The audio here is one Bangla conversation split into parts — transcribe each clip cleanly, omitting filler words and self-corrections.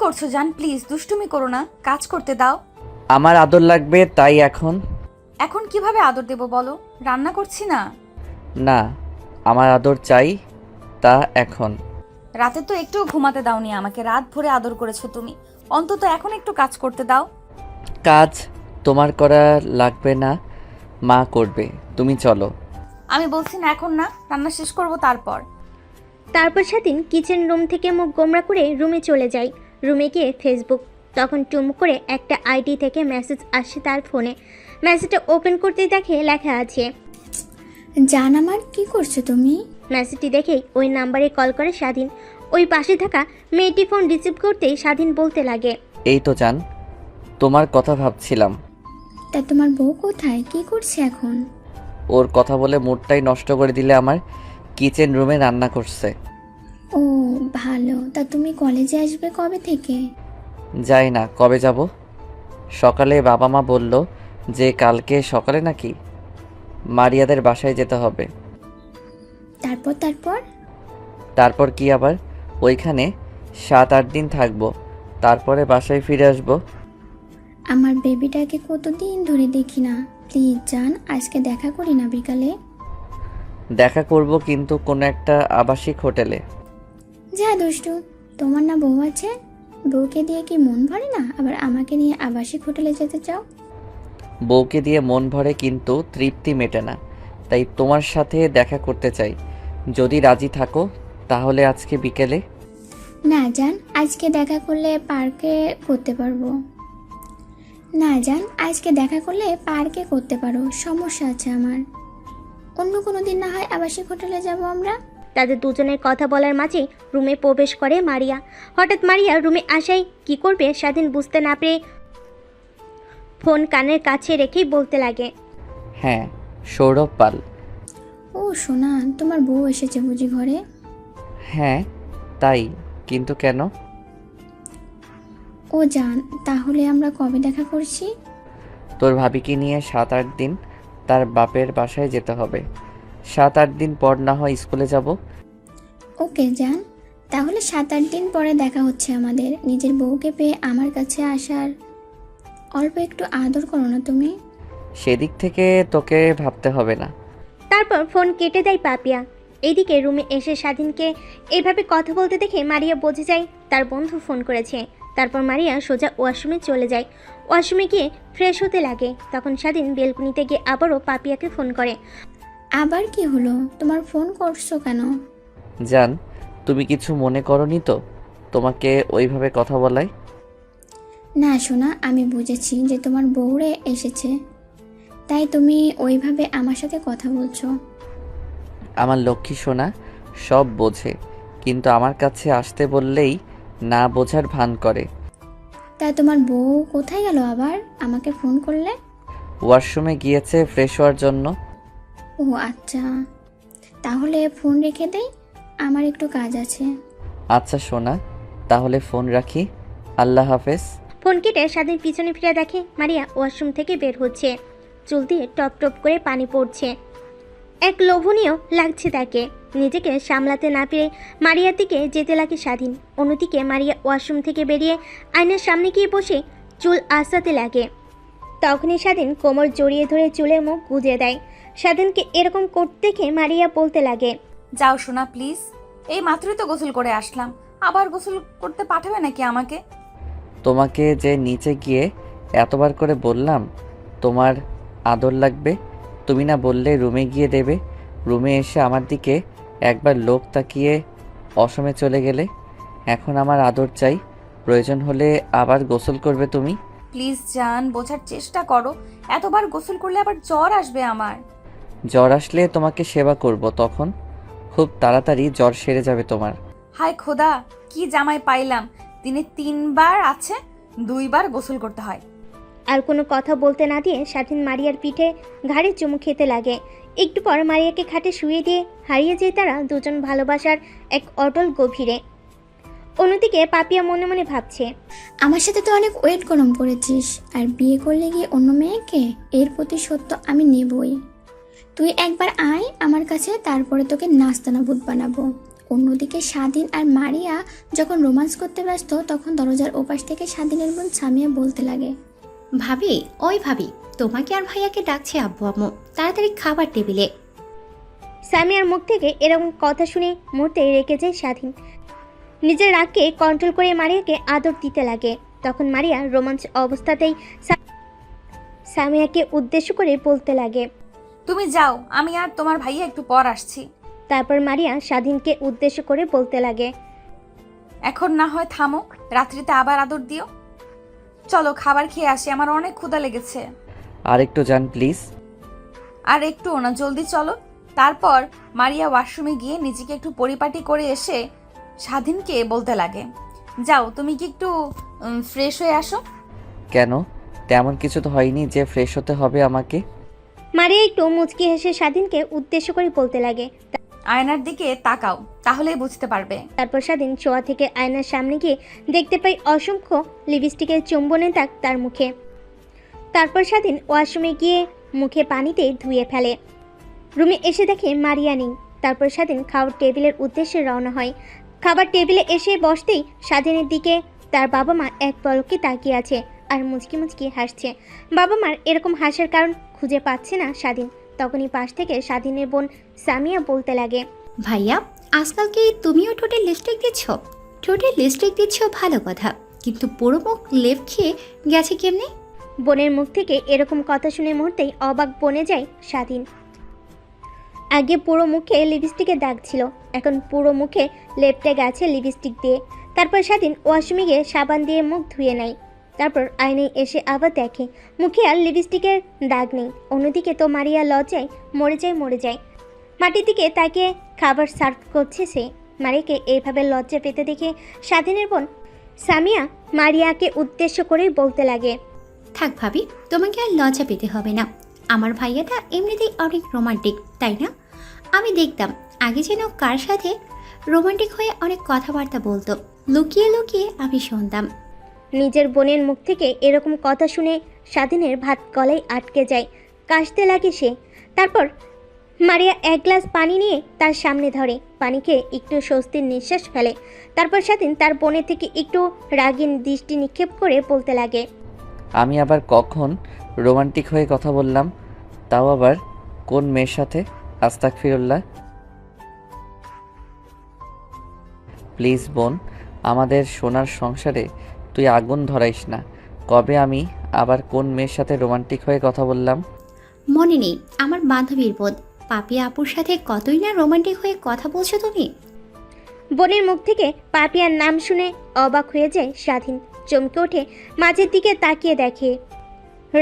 করছো জান? প্লিজ দুষ্টুমি করো না, কাজ করতে দাও। আমার আদর লাগবে তাই এখন। এখন কিভাবে আদর দেব বলো? রান্না করছি না। না, আমার আদর চাই, তা এখন। রাতে তো একটু ঘুমাতে দাওনি আমাকে, রাত ভরে আদর করেছো তুমি। অন্তত এখন একটু কাজ করতে দাও। কাজ তোমার করা লাগবে না, মা করবে, তুমি চলো। আমি বলছি না এখন না, রান্না শেষ করব তারপর। তারপর স্বাধীন কিচেন রুম থেকে মুখ গোমরা করে রুমে চলে যায়। রুমে গিয়ে ফেসবুক, তখন টুম করে একটা আইডি থেকে মেসেজ আসছে তার ফোনে। মেসেজটা ওপেন করতে দেখে লেখা আছে, জান আমার কি করছো তুমি? মেসেজটি দেখেই ওই নাম্বারে কল করে স্বাধীন। ওই পাশে থাকা মেয়েটি ফোন রিসিভ করতেই স্বাধীন বলতে লাগে, এই তো জান, তোমার কথা ভাবছিলাম। তা তোমার বউ কোথায়, কি করছে এখন? ওর কথা বলে মুডটাই নষ্ট করে দিলে আমার। কিচেন রুমে রান্না করছে। ও ভালো, তা তুমি কলেজে আসবে কবে থেকে? যাই না, কবে যাব? সকালে বাবা মা বলল যে কালকে সকালে নাকি মারিয়াদের বাসায় যেতে হবে। তারপর তারপর তারপর কি আবার ওইখানে 7-8 দিন থাকবো, তারপরে বাসায় ফিরে আসবো। আমার বেবিটাকে কতদিন ধরে দেখি না, প্লিজ জান আজকে দেখা করি না বিকালে। দেখা করব, কিন্তু কোনো একটা আবাসিক হোটেলে। যা দুষ্টু, তোমার না বউ আছে? বউকে দিয়ে কি মন ভরে না, আবার আমাকে নিয়ে আবাসিক হোটেলে যেতে চাও? বউকে দিয়ে মন ভরে কিন্তু তৃপ্তি মেটে না, তাই তোমার সাথে দেখা করতে চাই। যদি রাজি থাকো তাহলে আজকে বিকেলে। না জান, আজকে দেখা করলে পার্কে করতে পারবো। না জান, আজকে দেখা করলে পার্কে করতে পারো, সমস্যা আছে আমার। অন্য কোনো দিন না হয় আবাসিক হোটেলে যাব আমরা। তাদের দুজনের কথা বলার মাঝেই রুমে প্রবেশ করে মারিয়া। হঠাৎ মারিয়া রুমে আসাই কি করবে স্বাধীন বুঝতে না পেরে ফোন কানের কাছে রেখেই বলতে লাগে, হ্যাঁ, সৌরভ পাল। ও সোনা, তোমার বউ এসেছে বুঝি ঘরে? হ্যাঁ তাই, কিন্তু কেন? ও জান, তাহলে আমরা কবে দেখা করছি? তোর ভাবিকে নিয়ে 7-8 দিন তার বাপের বাসায় যেতে হবে। 7-8 দিন পর না হয় স্কুলে যাব। ওকে জান, তাহলে 7-8 দিন পরে দেখা হচ্ছে আমাদের। নিজের বউকে পেয়ে আমার কাছে আসার অল্প একটু আদর করো না তুমি? সেদিক থেকে তোকে ভাবতে হবে না। তারপর ফোন কেটে দেয় পাপিয়া। এইদিকে রুমে এসে স্বাধীনকে এইভাবে কথা বলতে দেখে মারিয়া বুঝে যায় তার বন্ধু ফোন করেছে। তারপর মারিয়া সোজা ওয়াশরুমে চলে যায়। ওয়াশরুমে গিয়ে ফ্রেশ হতে লাগে। তখন স্বাধীন বেলকুনিতে গিয়ে আবারও পাপিয়াকে ফোন করে। আবার কি হলো, তোমার ফোন করছো কেন? জান, তুমি কিছু মনে করনি তো তোমাকে ওইভাবে কথা বলাই? না সোনা, আমি বুঝেছি যে তোমার বউরে এসেছে, তাই তুমি ওইভাবে আমার সাথে কথা বলছো। আমার লক্ষ্মী সোনা সব বোঝে, কিন্তু আমার কাছে আসতে বললেই না বোঝার ভান করে। তাই তোমার বউ কোথায় গেল আবার, আমাকে ফোন করলে? ওয়াশরুমে গিয়েছে ফ্রেশ হওয়ার জন্য। ও আচ্ছা, তাহলে ফোন রেখে দেই, আমার একটু কাজ আছে। আচ্ছা সোনা, তাহলে ফোন রাখি, আল্লাহ হাফেজ। ফোন কেটে স্বাধীন পিছনে ফিরে দেখে মারিয়া ওয়াশরুম থেকে বের হচ্ছে। চুল দিয়ে টপ টপ করে পানি পড়ছে। এক লোভনীয় লাগছে তাকে। নিজেকে সামলাতে না পেরে মারিয়ার দিকে যেতে লাগে স্বাধীন। অন্যদিকে মারিয়া ওয়াশরুম থেকে বেরিয়ে আয়নার সামনে গিয়ে বসে চুল আঁচড়াতে লাগে। তখনই স্বাধীন কোমর জড়িয়ে ধরে চুলের মুখ গুজে দেয়। স্বাধীনকে এরকম করতে দেখে মারিয়া বলতে লাগে, যাও শোনা প্লিজ, এই মাত্রই তো গোসল করে আসলাম, আবার গোসল করতে পাঠাবে নাকি আমাকে? তোমাকে যে নিচে গিয়ে এতবার করে বললাম তোমার আদর লাগবে, তুমি না বললে রুমে গিয়ে দেবে। রুমে এসে আমার দিকে একবার লোক তাকিয়ে অসমে চলে গেলে। এখন আমার আদর চাই, প্রয়োজন হলে আবার গোসল করবে তুমি। প্লিজ জান, বোঝার চেষ্টা করো। এতবার গোসল করলে আবার জ্বর আসবে আমার। জ্বর আসলে তোমাকে সেবা করব, তখন খুব তাড়াতাড়ি জ্বর সেরে যাবে তোমার। হায় খোদা, কি জামাই পাইলাম! দিনে 3বার আছে, 2বার গোসল করতে হয়। আর কোনো কথা বলতে না দিয়ে স্বাধীন মারিয়ার পিঠে ঘাড়ে চুমু খেতে লাগে। একটু পর মারিয়াকে খাটে শুয়ে দিয়ে হারিয়ে যায় তারা দুজন ভালোবাসার এক অটল গভীরে। অন্যদিকে পাপিয়া মনে মনে ভাবছে, আমার সাথে তো অনেক ওয়েট গরম করেছিস, আর বিয়ে করলে গিয়ে অন্য মেয়েকে, এর প্রতিশোধ আমি নেবই। তুই একবার আয় আমার কাছে, তারপরে তোকে নাস্তানাবুদ বানাবো। অন্যদিকে স্বাধীন আর মারিয়া যখন রোমান্স করতে ব্যস্ত তখন দরজার ওপাশ থেকে স্বাধীনের বোন সামিয়া বলতে লাগে, ভাবি, ওই ভাবি, তোমাকে আর ভাইয়াকে ডাকছে আব্বু আম্মু, তাড়াতাড়ি খাবার টেবিলে। সামিয়ার মুখ থেকে এরকম কথা শুনে মুহূর্তে রেগে যায় স্বাধীন। নিজের রাগকে কন্ট্রোল করে মারিয়াকে আদর দিতে লাগে। তখন মারিয়া রোমাঞ্চ অবস্থাতেই সামিয়াকে উদ্দেশ্য করে বলতে লাগে। তুমি যাও, আমি আর তোমার ভাইয়া একটু পর আসছি। তারপর মারিয়া স্বাধীনকে উদ্দেশ্য করে বলতে লাগে, এখন না হয় থামো, রাত্রিতে আবার আদর দিও। চলো খাবার খেয়ে আসি, আমার অনেক ক্ষুধা লেগেছে। আর একটু যান প্লিজ। আর একটু না, জলদি চলো। তারপর মারিয়া ওয়াশরুমে গিয়ে নিজেকে একটু পরিপাটি করে এসে স্বাধীনকে বলতে লাগে, যাও তুমি কি একটু ফ্রেশ হয়ে আসো। কেন? তেমন কিছু তো হয়নি যে ফ্রেশ হতে হবে আমাকে। মারিয়া একটু মুচকি হেসে স্বাধীনকে উদ্দেশ্য করে বলতে লাগে। আয়নার দিকে তাকাও, তাহলেই বুঝতে পারবে। তারপর স্বাধীন শোয়া থেকে আয়নার সামনে গিয়ে দেখতে পাই অসংখ্য লিপস্টিকের চুম্বনের দাগ তার মুখে। তারপর স্বাধীন ওয়াশরুমে গিয়ে মুখে পানিতে ধুয়ে ফেলে। রুমে এসে দেখে মারিয়া নেই। তারপর স্বাধীন খাওয়ার টেবিলের উদ্দেশ্যে রওনা হয়। খাবার টেবিলে এসে বসতেই স্বাধীনের দিকে তার বাবা মা এক পলকে তাকিয়ে আছে আর মুচকি মুচকি হাসছে। বাবা মার এরকম হাসার কারণ খুঁজে পাচ্ছে না স্বাধীন। তখনই পাশ থেকে স্বাধীনের বোন সামিয়া বলতে লাগে, ভাইয়া, আজকাল কি তুমিও ঠোঁটে লিপস্টিক দিচ্ছ? ঠোঁটে লিপস্টিক দিচ্ছ ভালো কথা, কিন্তু পুরো মুখ লেপ খেয়ে গেছে কেমনি? বোনের মুখ থেকে এরকম কথা শুনে মুহূর্তেই অবাক বনে যায় স্বাধীন। আগে পুরো মুখে লিপস্টিকের দাগ ছিল, এখন পুরো মুখে লেপটে গেছে লিপস্টিক দিয়ে। তারপর স্বাধীন ওয়াশরুমে গিয়ে সাবান দিয়ে মুখ ধুয়ে নেয়। তারপর আয়নায় এসে আবার দেখে মুখে আর লিপস্টিকের দাগ নেই। অন্যদিকে তো মারিয়া লজ্জায় মরে যায়। মাটির দিকে তাকিয়ে খাবার সার্ভ করছে সে। মারিয়াকে এইভাবে লজ্জা পেতে দেখে স্বাধীনের বোন সামিয়া মারিয়াকে উদ্দেশ্য করেই বলতে লাগে, থাক ভাবি, তোমাকে আর লজ্জা পেতে হবে না। আমার ভাইয়াটা এমনিতেই অনেক রোমান্টিক, তাই না? আমি দেখতাম আগে যেন কার সাথে রোমান্টিক হয়ে অনেক কথাবার্তা বলতো, লুকিয়ে লুকিয়ে আমি শুনতাম। নিজের বোনের মুখ থেকে এরকম কথা শুনে স্বাধীনের ভাত গলায় আটকে যায়। কাশতে লাগে সে। তারপর মারিয়া এক গ্লাস পানি নিয়ে তার সামনে ধরে। পানি খেয়ে একটু স্বস্তির নিঃশ্বাস ফেলে। তারপর স্বাধীন তার বোনের থেকে একটু রাগীন দৃষ্টি নিক্ষেপ করে বলতে লাগে, আমি আবার কখন রোমান্টিক হয়ে কথা বললাম? তাও আবার কোন মেয়ের সাথে? আস্তাগফিরুল্লাহ। প্লিজ বোন, আমাদের সোনার সংসারে তুই আগুন ধরাইস না। কবে আমি আবার কোন মেয়ের সাথে রোমান্টিক হয়ে কথা বললাম? মনে নেই আমার বান্ধবীর বোধ পাপি আপুর সাথে কতই না রোমান্টিক হয়ে কথা বলছো তুমি। বোনের মুখ থেকে পাপিয়ার নাম শুনে অবাক হয়ে যায় স্বাধীন। চমকে ওঠে, মাঝের দিকে তাকিয়ে দেখে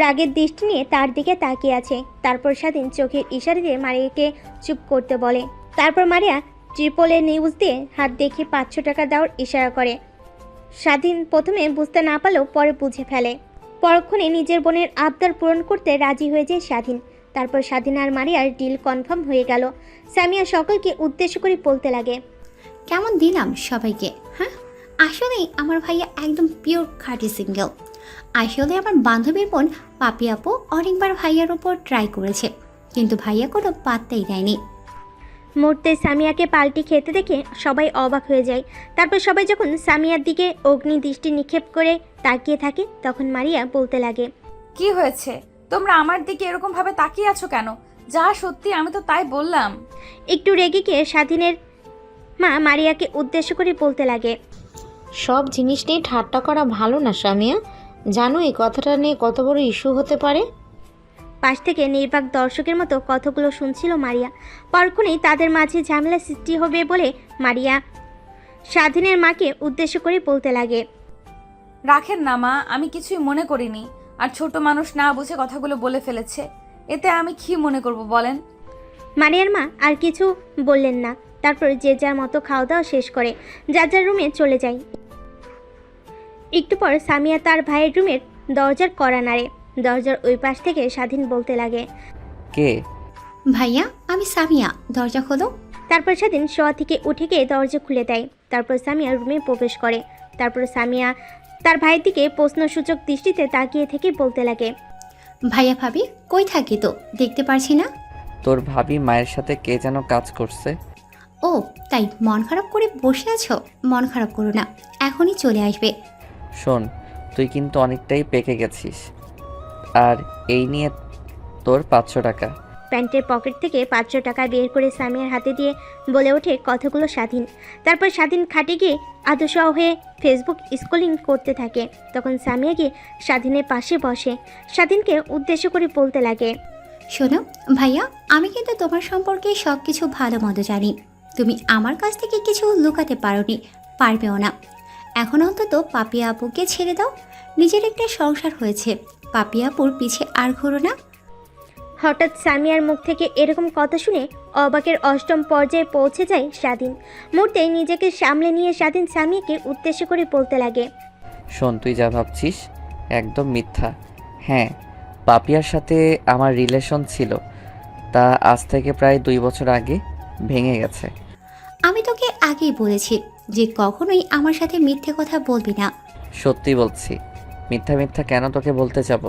রাগের দৃষ্টি নিয়ে তার দিকে তাকিয়ে আছে। তারপর স্বাধীন চোখের ইশারা দিয়ে মারিয়াকে চুপ করতে বলে। তারপর মারিয়া ট্রিপলের নিউজ দিয়ে হাত দেখিয়ে 500 টাকা দেওয়ার ইশারা করে। স্বাধীন প্রথমে বুঝতে না পারলেও পরে বুঝে ফেলে। পরক্ষণে নিজের বোনের আবদার পূরণ করতে রাজি হয়ে যায় স্বাধীন। তারপর স্বাধীন আর মারিয়ার ডিল কনফার্ম হয়ে গেল। সামিয়া সকলকে উদ্দেশ্য করে বলতে লাগে, কেমন দিলাম সবাইকে? হ্যাঁ, আসলেই আমার ভাইয়া একদম পিওর খাঁটি সিঙ্গেল। আসলে আমার বান্ধবীর বোন পাপি আপু অনেকবার ভাইয়ার ওপর ট্রাই করেছে, কিন্তু ভাইয়া কোনো পাত্তাই দেয়নি। মুহূর্তে সামিয়াকে পাল্টি খেতে দেখে সবাই অবাক হয়ে যায়। তারপর সবাই যখন সামিয়ার দিকে অগ্নি দৃষ্টি নিক্ষেপ করে তাকিয়ে থাকে তখন মারিয়া বলতে লাগে, কি হয়েছে? তোমরা আমার দিকে এরকম ভাবে তাকিয়ে আছো কেন? যা সত্যি আমি তো তাই বললাম। একটু রেগে গিয়ে স্বাধীনের মা মারিয়াকে উদ্দেশ্য করে বলতে লাগে, সব জিনিস নিয়ে ঠাট্টা করা ভালো না সামিয়া। জানো এই কথাটা নিয়ে কত বড় ইস্যু হতে পারে? পাশ থেকে নির্বাক দর্শকের মতো কথাগুলো শুনছিল মারিয়া। পরক্ষণেই তাদের মাঝে ঝামেলা সৃষ্টি হবে বলে মারিয়া স্বাধীনের মাকে উদ্দেশ্য করে বলতে লাগে, রাখেন না মা, আমি কিছুই মনে করিনি। আর ছোট মানুষ না বুঝে কথাগুলো বলে ফেলেছে, এতে আমি কি মনে করব বলেন? মারিয়ার মা আর কিছু বললেন না। তারপর যে যার মতো খাওয়া দাওয়া শেষ করে যার যার রুমে চলে যায়। একটু পর সামিয়া তার ভাইয়ের রুমের দরজার কড়া নাড়ে। দরজার ওই পাশ থেকে স্বাধীন বলতে লাগে, কে? ভাইয়া, আমি সামিয়া, দরজা খোলো। তারপর স্বাধীন শোয়া থেকে উঠে গিয়ে দরজা খুলে দেয়। তারপর সামিয়া রুমে প্রবেশ করে। তারপর সামিয়া তার ভাইয়ের দিকে প্রশ্নসূচক দৃষ্টিতে তাকিয়ে থেকে বলতে লাগে, ভাইয়া ভাবি কই থাকি তো দেখতে পারছি না। তোর ভাবি মায়ের সাথে কে যেন কাজ করছে। ও তাই মন খারাপ করে বসে আছো? মন খারাপ করো না, এখনই চলে আসবে। শোন, তুই কিন্তু অনেকটাই পেকে গেছিস। আর এই নিয়ে তোর 500 টাকা। প্যান্টের পকেট থেকে 500 টাকা বের করে সামিয়ার হাতে দিয়ে বলে ওঠে কথাগুলো স্বাধীন। তারপর স্বাধীন খাটে গিয়ে আদর্শাহ হয়ে ফেসবুক স্ক্রলিং করতে থাকে। তখন সামিয়া গিয়ে স্বাধীনের পাশে বসে স্বাধীনকে উদ্দেশ্য করে বলতে লাগে, শোনো ভাইয়া, আমি কিন্তু তোমার সম্পর্কে সব কিছু ভালো মতো জানি। তুমি আমার কাছ থেকে কিছু লুকাতে পারোনি, পারবেও না। এখন অন্তত পাপিয়া আপুকে ছেড়ে দাও, নিজের একটা সংসার হয়েছে। পাপিয়া আপুর পিছে আর ঘোরো না। হঠাৎ সামিয়ার মুখ থেকে এরকম কথা শুনে অবাকের অষ্টম পর্যায়ে পৌঁছে যায় স্বাধীন। মুহূর্তেই নিজেকে সামলে নিয়ে স্বাধীন সামিয়াকে উদ্দেশ্য করে বলতে লাগে, শোন, তুই যা ভাবছিস একদম মিথ্যা। হ্যাঁ, পাপিয়ার সাথে আমার রিলেশন ছিল, তা আজ থেকে প্রায় 2 বছর আগে ভেঙে গেছে। আমি তোকে আগেই বলেছি যে কখনোই আমার সাথে মিথ্যে কথা বলবি না। সত্যি বলছি, মিথ্যা মিথ্যা কেন তোকে বলতে যাব?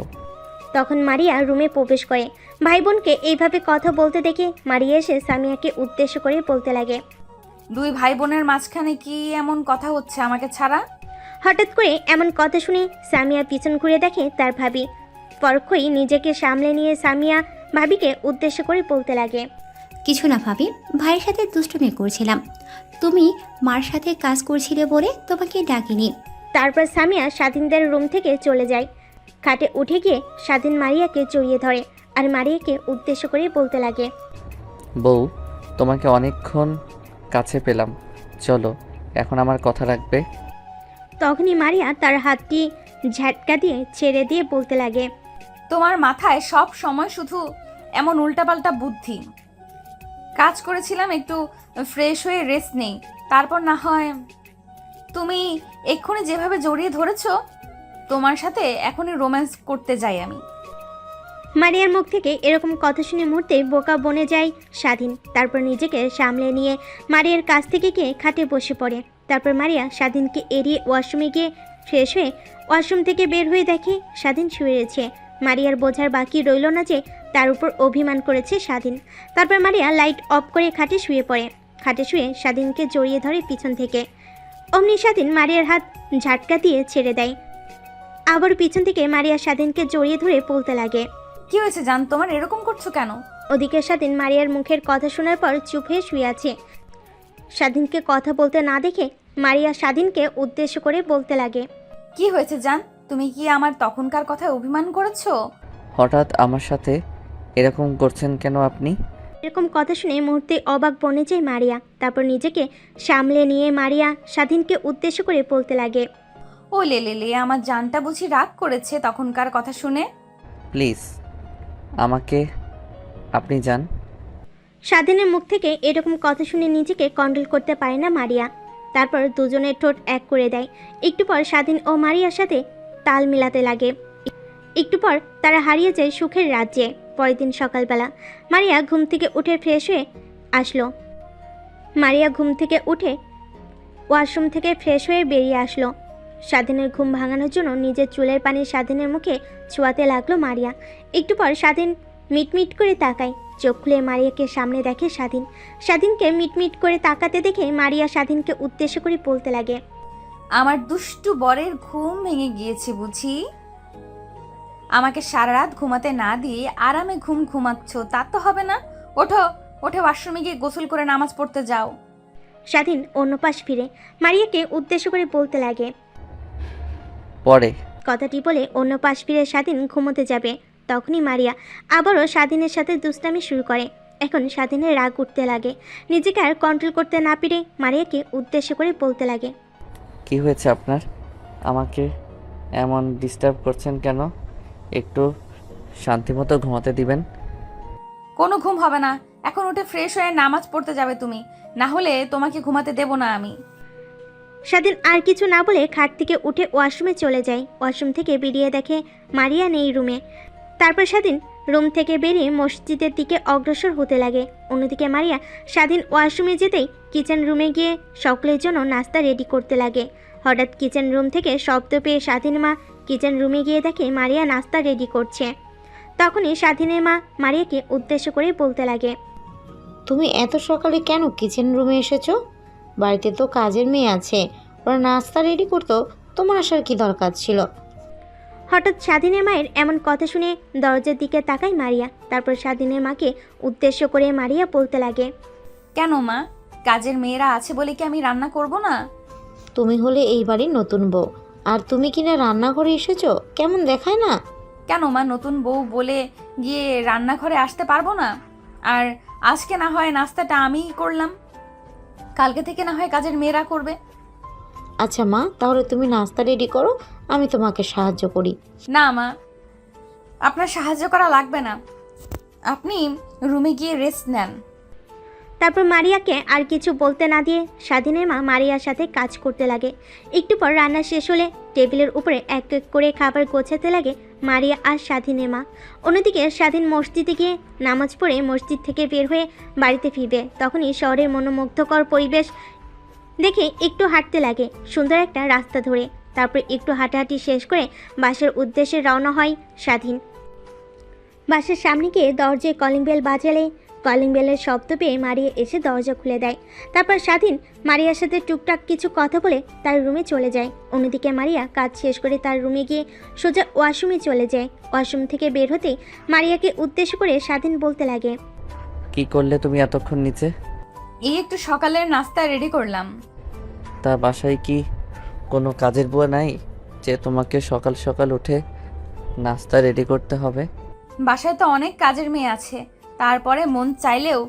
তখন মারিয়া রুমে প্রবেশ করে। ভাই বোনকে এইভাবে কথা বলতে দেখে মারিয়া এসে সামিয়াকে উদ্দেশ্য করে বলতে লাগে, 2 ভাই বোনের মাঝখানে কি এমন কথা হচ্ছে আমাকে ছাড়া? হঠাৎ করে এমন কথা শুনে সামিয়া পিছন ঘুরে দেখে তার ভাবি। পরক্ষই নিজেকে সামলে নিয়ে সামিয়া ভাবিকে উদ্দেশ্য করে বলতে লাগে, কিছু না ভাবি, ভাইয়ের সাথে দুষ্টুমি করছিলাম। তুমি মার সাথে কাজ করছিলে বলে তোমাকে ডাকিনি। তারপর সামিয়া স্বাধীনদের রুম থেকে চলে যায়। খাটে উঠে গিয়ে স্বাধীন মারিয়াকে জড়িয়ে ধরে আর মারিয়াকে উদ্দেশ্য করে বলতে লাগে, বউ, তোমাকে অনেকক্ষণ কাছে পেলাম, চলো এখন আমার কথা রাখবে। তখনই মারিয়া তার হাতটি ঝাটকা দিয়ে ছেড়ে দিয়ে বলতে লাগে, তোমার মাথায় সব সময় শুধু এমন উল্টাপাল্টা বুদ্ধি। কাজ করেছিলাম, একটু ফ্রেশ হয়ে রেস্ট নেই, তারপর না হয়। তুমি এক্ষুনি যেভাবে জড়িয়ে ধরেছো, তোমার সাথে এখনই রোম্যান্স করতে যাই আমি। মারিয়ার মুখ থেকে এরকম কথা শুনে মুহূর্তে বোকা বনে যায় স্বাধীন। তারপর নিজেকে সামলে নিয়ে মারিয়ার কাছ থেকে গিয়ে খাটে বসে পড়ে। তারপর মারিয়া স্বাধীনকে এড়িয়ে ওয়াশরুমে গিয়ে ফ্রেশ হয়ে ওয়াশরুম থেকে বের হয়ে দেখে স্বাধীন শুয়ে রয়েছে। মারিয়ার বোঝার বাকি রইল না যে তার উপর অভিমান করেছে স্বাধীন। তারপর মারিয়া লাইট অফ করে খাটে শুয়ে পড়ে। খাটে শুয়ে স্বাধীনকে জড়িয়ে ধরে পিছন থেকে। অমনি স্বাধীন মারিয়ার হাত ঝাটকা দিয়ে ছেড়ে দেয়। আবার পিছন থেকে মারিয়া স্বাধীনকে জড়িয়ে ধরে বলতে লাগে, কি হয়েছে জান, তোমার এরকম করছো কেন? ওদিকে স্বাধীন মারিয়ার মুখের কথা শোনার পর চুপ হয়ে শুয়ে আছে। স্বাধীনকে কথা বলতে না দেখে মারিয়া স্বাধীনকে উদ্দেশ্য করে বলতে লাগে, কি হয়েছে জান, তুমি কি আমার তখনকার কথায় অভিমান করেছো? হঠাৎ আমার সাথে এরকম করছেন কেন আপনি? এরকম কথা শুনে মুহূর্তে অবাক বনে যায় মারিয়া। তারপর নিজেকে সামলে নিয়ে মারিয়া স্বাধীনকে উদ্দেশ্য করে বলতে লাগে, ও লে লে লে, আমার জানটা বুঝি রাগ করেছে তখনকার কথা শুনে? প্লিজ আমাকে আপনি যান। স্বাধীনের মুখ থেকে এরকম কথা শুনে নিজেকে কন্ট্রোল করতে পারে না মারিয়া। তারপর দুজনের ঠোঁট এক করে দেয়। একটু পর স্বাধীন ও মারিয়ার সাথে তাল মিলাতে লাগে। একটু পর তারা হারিয়ে যায় সুখের রাজ্যে। পরের দিন সকালবেলা মারিয়া ঘুম থেকে উঠে ফ্রেশ হয়ে আসলো। মারিয়া ঘুম থেকে উঠে ওয়াশরুম থেকে ফ্রেশ হয়ে বেরিয়ে আসলো। স্বাধীনের ঘুম ভাঙানোর জন্য নিজের চুলের পানি স্বাধীনের মুখে ছোঁয়াতে লাগলো মারিয়া। একটু পর স্বাধীন মিটমিট করে তাকায়। চোখ খুলে মারিয়াকে সামনে দেখে স্বাধীন। স্বাধীনকে মিটমিট করে তাকাতে দেখে মারিয়া স্বাধীনকে উদ্দেশ্য করে বলতে লাগে, আমার দুষ্টু বরের ঘুম ভেঙে গিয়েছে বুঝি? আমাকে সারা রাত ঘুমাতে না দিয়ে আরামে ঘুমাচ্ছ, তা তো হবে না। ওঠো, ওঠে ওয়াশরুমে গিয়ে গোসল করে নামাজ পড়তে যাও। স্বাধীন অন্য পাশ ফিরে মারিয়াকে উদ্দেশ্য করে বলতে লাগে। পরে কথাটি বলে অন্য পাশ ফিরে স্বাধীন ঘুমোতে যাবে। তখনই মারিয়া আবারও স্বাধীনের সাথে দুষ্টামি শুরু করে। এখন স্বাধীনের রাগ উঠতে লাগে। নিজেকে আর কন্ট্রোল করতে না পেরে মারিয়াকে উদ্দেশ্য করে বলতে লাগে, কি হয়েছে আপনার? আমাকে এমন ডিস্টার্ব করছেন কেন? একটু শান্তিমতো ঘুমাতে দিবেন। কোনো ঘুম হবে না, এখন উঠে ফ্রেশ হয়ে নামাজ পড়তে যাবে তুমি, না হলে তোমাকে ঘুমাতে দেব না আমি। স্বাধীন আর কিছু না বলে খাট থেকে উঠে ওয়াশরুমে চলে যায়। ওয়াশরুম থেকে বেরিয়ে দেখে মারিয়া নেই রুমে। তারপর স্বাধীন রুম থেকে বেরিয়ে মসজিদের দিকে অগ্রসর হতে লাগে। অন্যদিকে মারিয়া স্বাধীন ওয়াশরুমে যেতেই কিচেন রুমে গিয়ে সকলের জন্য নাস্তা রেডি করতে লাগে। হঠাৎ কিচেন রুম থেকে শব্দ পেয়ে স্বাধীন মা কিচেন রুমে গিয়ে দেখে মারিয়া নাস্তা রেডি করছে। তখনই স্বাধীনের মা মারিয়াকে উদ্দেশ্য করে বলতে লাগে, তুমি এত সকালে কেন কিচেন রুমে এসেছো? বাড়িতে তো কাজের মেয়ে আছে, ওরা নাস্তা রেডি করতো, তোমার আসার কি দরকার ছিল? হঠাৎ স্বাধীনের মায়ের এমন কথা শুনে দরজার দিকে তাকায় মারিয়া। তারপর স্বাধীনের মাকে উদ্দেশ্য করে মারিয়া বলতে লাগে, কেন মা, কাজের মেয়েরা আছে বলে কি আমি রান্না করব না? তুমি হলে এই বাড়ির নতুন বউ, আর তুমি কিনা রান্নাঘরে এসেছো, কেমন দেখায় না? কেন মা, নতুন বউ বলে গিয়ে রান্নাঘরে আসতে পারবো না? আর আজকে না হয় নাস্তাটা আমিই করলাম, কালকে থেকে না হয় কাজের মেয়েরা করবে। আচ্ছা মা, তাহলে তুমি নাস্তা রেডি করো, আমি তোমাকে সাহায্য করি। না মা, আপনার সাহায্য করা লাগবে না, আপনি রুমে গিয়ে রেস্ট নেন। তারপর মারিয়াকে আর কিছু বলতে না দিয়ে স্বাধীনের মা মারিয়ার সাথে কাজ করতে লাগে। একটু পর রান্না শেষ হলে টেবিলের উপরে এক এক করে খাবার গোছাতে লাগে মারিয়া আর স্বাধীনের মা। অন্যদিকে স্বাধীন মসজিদে গিয়ে নামাজ পড়ে মসজিদ থেকে বের হয়ে বাড়িতে ফিরবে। তখনই শহরের মনোমুগ্ধকর পরিবেশ দেখে একটু হাঁটতে লাগে সুন্দর একটা রাস্তা ধরে। তারপর একটু হাঁটাহাঁটি শেষ করে বাসার উদ্দেশ্যে রওনা হয় স্বাধীন। বাসার সামনে গিয়ে দরজায় কলিং বেল বাজালে কলিং বেলের শব্দ পেয়ে মারিয়া এসে দরজা খুলে দেয়। তারপর স্বাধীন মারিয়ার সাথে টুকটাক কিছু কথা বলে তার রুমে চলে যায়। অন্যদিকে মারিয়া কাজ শেষ করে তার রুমে গিয়ে সোজা ওয়াশরুমে চলে যায়। ওয়াশরুম থেকে বের হতেই মারিয়াকে উদ্দেশ্য করে স্বাধীন বলতে লাগে, কি করলে তুমি এতক্ষণ নিচে? এই একটু সকালের নাস্তা রেডি করলাম। তা বাসায় কি কোনো কাজের বুয়া নাই যে তোমাকে সকাল সকাল উঠে নাস্তা রেডি করতে হবে? বাসায় তো অনেক কাজের মেয়ে আছে, তারপরে মন চাইলেও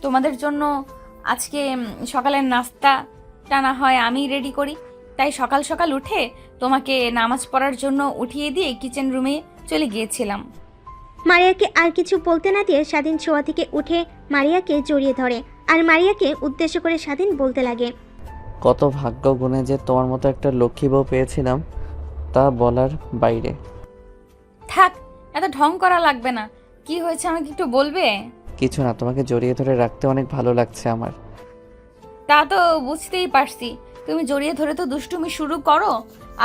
তোমাদের জন্য আজকে সকালের নাস্তাটা না হয় আমি রেডি করি। তাই সকাল সকাল উঠে তোমাকে নামাজ পড়ার জন্য উঠিয়ে দিয়ে কিচেন রুমে চলে গিয়েছিলাম। মারিয়াকে আর কিছু বলতে না দিয়ে স্বাধীন শোয়া থেকে উঠে মারিয়াকে জড়িয়ে ধরে আর মারিয়াকে উদ্দেশ্য করে স্বাধীন বলতে লাগে, কত ভাগ্য গুণে যে তোমার মতো একটা লক্ষ্মী বউ পেয়েছিলাম, তা বলার বাইরে। থাক, এত ঢং করা লাগবে না। কি হয়েছে আমাকে একটু বলবে? কিছু না, তোমাকে জড়িয়ে ধরে রাখতে অনেক ভালো লাগছে আমার। তা তো বুঝতেই পারছি, তুমি জড়িয়ে ধরে তো দুষ্টুমি শুরু করো,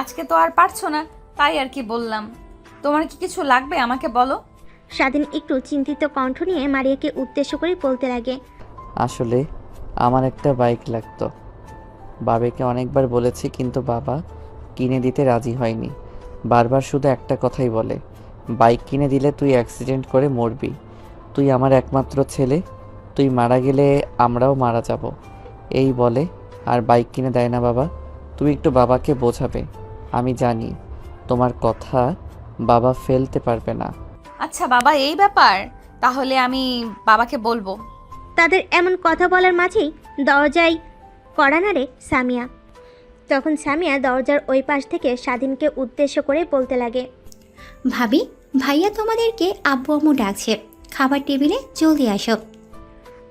আজকে তো আর পারছো না, তাই আর কি বললাম। তোমার কি কিছু লাগবে আমাকে বলো। স্বাধীন একটু চিন্তিত কণ্ঠ নিয়ে মারিয়াকে উদ্দেশ্য করে বলতে লাগে, আসলে আমার একটা বাইক লাগতো। বাবাকে অনেকবার বলেছি কিন্তু বাবা কিনে দিতে রাজি হয়নি। বারবার শুধু একটা কথাই বলে, বাইক কিনে দিলে তুই অ্যাক্সিডেন্ট করে মরবি, তুই আমার একমাত্র ছেলে, তুই মারা গেলে আমরাও মারা যাব, এই বলে আর বাইক কিনে দেয় না বাবা। তুই একটু বাবাকে বোঝাবে, আমি জানি তোমার কথা বাবা ফেলতে পারবে না। আচ্ছা বাবা, এই ব্যাপার, তাহলে আমি বাবাকে বলবো। তাদের এমন কথা বলার মাঝেই দরজায় কড়া নাড়ে সামিয়া। তখন সামিয়া দরজার ওই পাশ থেকে স্বাধীনকে উদ্দেশ্য করে বলতে লাগে, ভাবি, ভাইয়া তোমাদেরকে আব্বু আম্মু ডাকছে, খাবার টেবিলে জলদি আসো।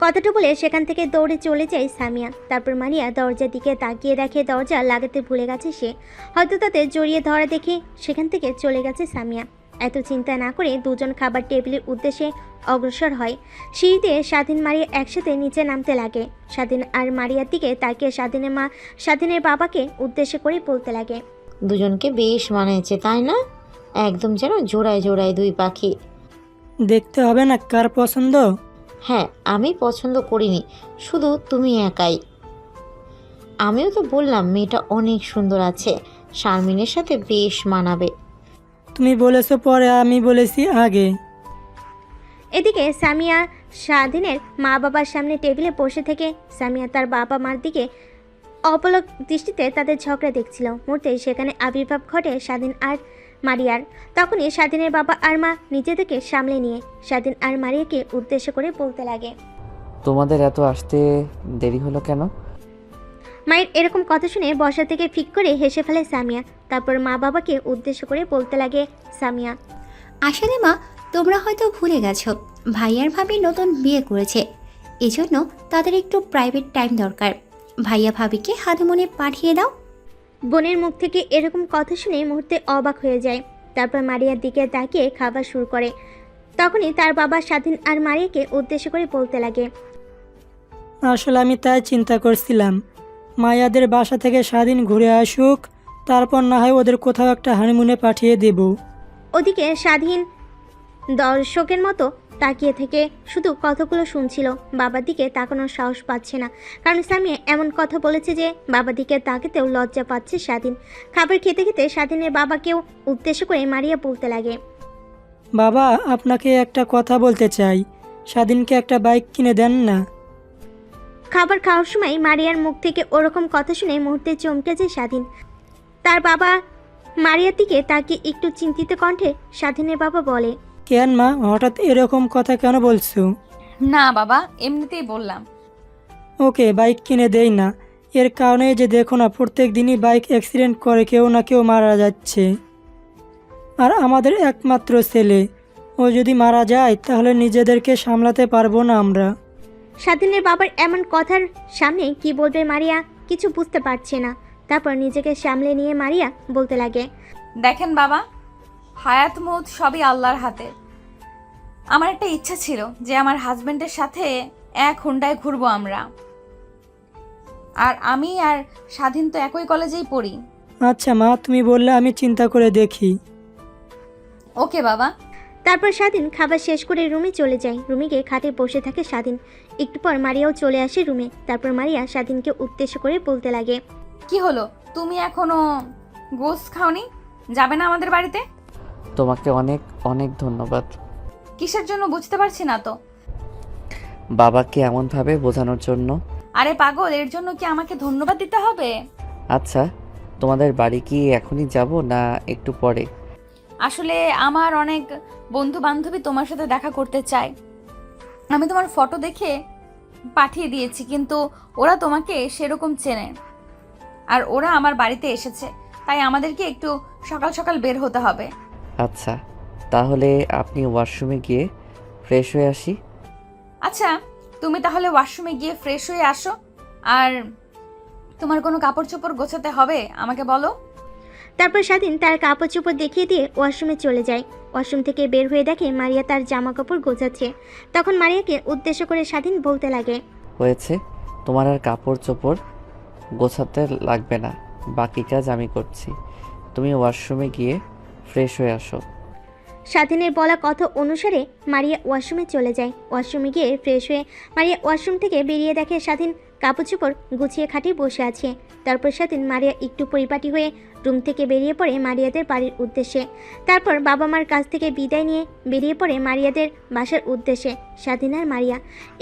কথাটা বলে সেখান থেকে দৌড়ে চলে যায় সামিয়া। তারপর মারিয়া দরজার দিকে তাকিয়ে দেখে দরজা লাগাতে ভুলে গেছে সে, হয়তো তাদের জড়িয়ে ধরা দেখে সেখান থেকে চলে গেছে সামিয়া। এত চিন্তা না করে দুজন খাবার টেবিলের উদ্দেশ্যে অগ্রসর হয়। সিঁড়িতে স্বাধীন মারিয়া একসাথে নিচে নামতে লাগে। স্বাধীন আর মারিয়ার দিকে তাকিয়ে স্বাধীনের মা স্বাধীনের বাবাকে উদ্দেশ্য করে বলতে লাগে, দুজনকে বেশ মানিয়েছে তাই না? একদম যেন জোড়ায় জোড়ায় দুই পাখি। দেখতে হবে না কার পছন্দ? হ্যাঁ, আমি পছন্দ করিনি, শুধু তুমি একাই। আমিও তো বললাম মেয়েটা অনেক সুন্দর আছে, শারমিনের সাথে বেশ মানাবে। তুমি বলেছো পরে, আমি বলেছি আগে। এদিকে সামিয়া স্বাধীনের মা বাবার সামনে টেবিলে বসে থেকে সামিয়া তার বাবা মার দিকে অপলক দৃষ্টিতে তাদের ঝগড়া দেখছিল। মুহূর্তে সেখানে আবির্ভাব ঘটে স্বাধীন আর মারিয়ার। তখনই স্বাধীনের বাবা আর মা নিজেদেরকে সামলে নিয়ে স্বাধীন আর মারিয়াকে উদ্দেশ্য করে বলতে লাগে, তোমাদের এত আসতে দেরি হলো কেন? মায়ের এরকম কথা শুনে বসা থেকে ফিক করে হেসে ফেলে সামিয়া। তারপর মা বাবাকে উদ্দেশ্য করে বলতে লাগে সামিয়া, আসলে মা, তোমরা হয়তো ভুলে গেছো, ভাইয়ার ভাবি নতুন বিয়ে করেছে, এজন্য তাদের একটু প্রাইভেট টাইম দরকার। ভাইয়া ভাবিকে হানিমুনে পাঠিয়ে দাও। বোনের মুখ থেকে এরকম কথা শুনে মুহূর্তে অবাক হয়ে যায়। তারপর মারিয়ার দিকে তাকিয়ে খাবার শুরু করে। তখনই তার বাবা স্বাধীন আর মারিয়াকে উদ্দেশ্য করে বলতে লাগে, আসলে আমি তাই চিন্তা করছিলাম, মায়াদের বাসা থেকে স্বাধীন ঘুরে আসুক, তারপর না হয় ওদের কোথাও একটা হানিমুনে পাঠিয়ে দেব। ওদিকে স্বাধীন দর্শকের মতো তাকিয়ে থেকে শুধু কথাগুলো শুনছিল। বাবার দিকে তাকানোর সাহস পাচ্ছে না, কারণ সামিয়া এমন কথা বলেছে যে বাবার দিকে তাকাতেও লজ্জা পাচ্ছে স্বাধীন। খাবার খেতে খেতে স্বাধীনের বাবাকেও উদ্দেশ্য করে মারিয়া বলতে লাগে, বাবা, আপনাকে একটা কথা বলতে চাই। স্বাধীনকে একটা বাইক কিনে দেন না। খাবার খাওয়ার সময় মারিয়ার মুখ থেকে ওরকম কথা শুনে মুহূর্তে চমকে যায় স্বাধীন। তার বাবা মারিয়ার দিকে তাকিয়ে একটু চিন্তিত কণ্ঠে স্বাধীনের বাবা বলে, কেন মা, হঠাৎ এরকম কথা কেন বলছো? না বাবা, এমনিতেই বললাম। ওকে বাইক কিনে দেই না, এর কারণে যে দেখো না প্রত্যেক দিনই বাইক অ্যাক্সিডেন্ট করে কেউ না কেউ মারা যাচ্ছে। আর আমাদের একমাত্র ছেলে, ও যদি মারা যায় তাহলে নিজেদেরকে সামলাতে পারবো না আমরা। স্বাধীনের বাবার এমন কথার সামনে কি বলবে মারিয়া কিছু বুঝতে পারছে না। তারপর নিজেকে সামলে নিয়ে মারিয়া বলতে লাগে, দেখেন বাবা, হায়াত মৌত সবই আল্লাহর হাতে। আমার একটা ইচ্ছা ছিল যে আমার হাজবেন্ডের সাথে এক হুন্ডায় ঘুরবো আমরা। আর আমি আর স্বাধীন তো একই কলেজেই পড়ি। আচ্ছা মা, তুমি বললে আমি চিন্তা করে দেখি। ওকে বাবা। তারপর স্বাধীন খাবার শেষ করে রুমে চলে যায়। রুমে গিয়ে খাটে বসে থাকে স্বাধীন। একটু পর মারিয়াও চলে আসে রুমে। তারপর মারিয়া স্বাধীনকে উদ্দেশ্য করে বলতে লাগে, কি হলো, তুমি এখনো গোস্ত খাওনি? যাবে না আমাদের বাড়িতে? তোমাকে অনেক অনেক ধন্যবাদ। কিসের জন্য বুঝতে পারছি না তো। বাবাকে এমনভাবে বোঝানোর জন্য। আরে পাগল, এর জন্য কি আমাকে ধন্যবাদ দিতে হবে? আচ্ছা, তোমাদের বাড়ি কি এখনই যাব না একটু পরে? আসলে আমার অনেক বন্ধু বান্ধবী তোমার সাথে দেখা করতে চায়। আমি তোমার ফটো দেখে পাঠিয়ে দিয়েছি, কিন্তু ওরা তোমাকে সেরকম চেনে। আর ওরা আমার বাড়িতে এসেছে, তাই আমাদেরকে একটু সকাল সকাল বের হতে হবে। আচ্ছা, তাহলে আপনি ওয়াশরুমে গিয়ে ফ্রেশ হয়ে আসি। আচ্ছা, তুমি তাহলে ওয়াশরুমে গিয়ে ফ্রেশ হয়ে আসো। আর তোমার কোনো কাপড় চোপড় গোছাতে হবে আমাকে বলো। তারপর স্বাধীন তার কাপড় চোপড় দেখিয়ে দিয়ে ওয়াশরুমে চলে যায়। ওয়াশরুম থেকে বের হয়ে দেখে মারিয়া তার জামা কাপড় গোছাচ্ছে। তখন মারিয়াকে উদ্দেশ্য করে স্বাধীন বলতে লাগে, হয়েছে, তোমার আর কাপড় চোপড় গোছাতে লাগবে না, বাকি কাজ আমি করছি। তুমি ওয়াশরুমে গিয়ে ফ্রেশ হয়ে আসো। স্বাধীনের বলা কথা অনুসারে মারিয়া ওয়াশরুমে চলে যায়। ওয়াশরুমে গিয়ে ফ্রেশ হয়ে মারিয়া ওয়াশরুম থেকে বেরিয়ে দেখে স্বাধীন কাপড় চোপড় গুছিয়ে খাটে বসে আছে। তারপর স্বাধীন মারিয়া একটু পরিপাটি হয়ে রুম থেকে বেরিয়ে পড়ে মারিয়াদের বাড়ির উদ্দেশ্যে। তারপর বাবা মার কাছ থেকে বিদায় নিয়ে বেরিয়ে পড়ে মারিয়াদের বাসার উদ্দেশ্যে স্বাধীন আর মারিয়া।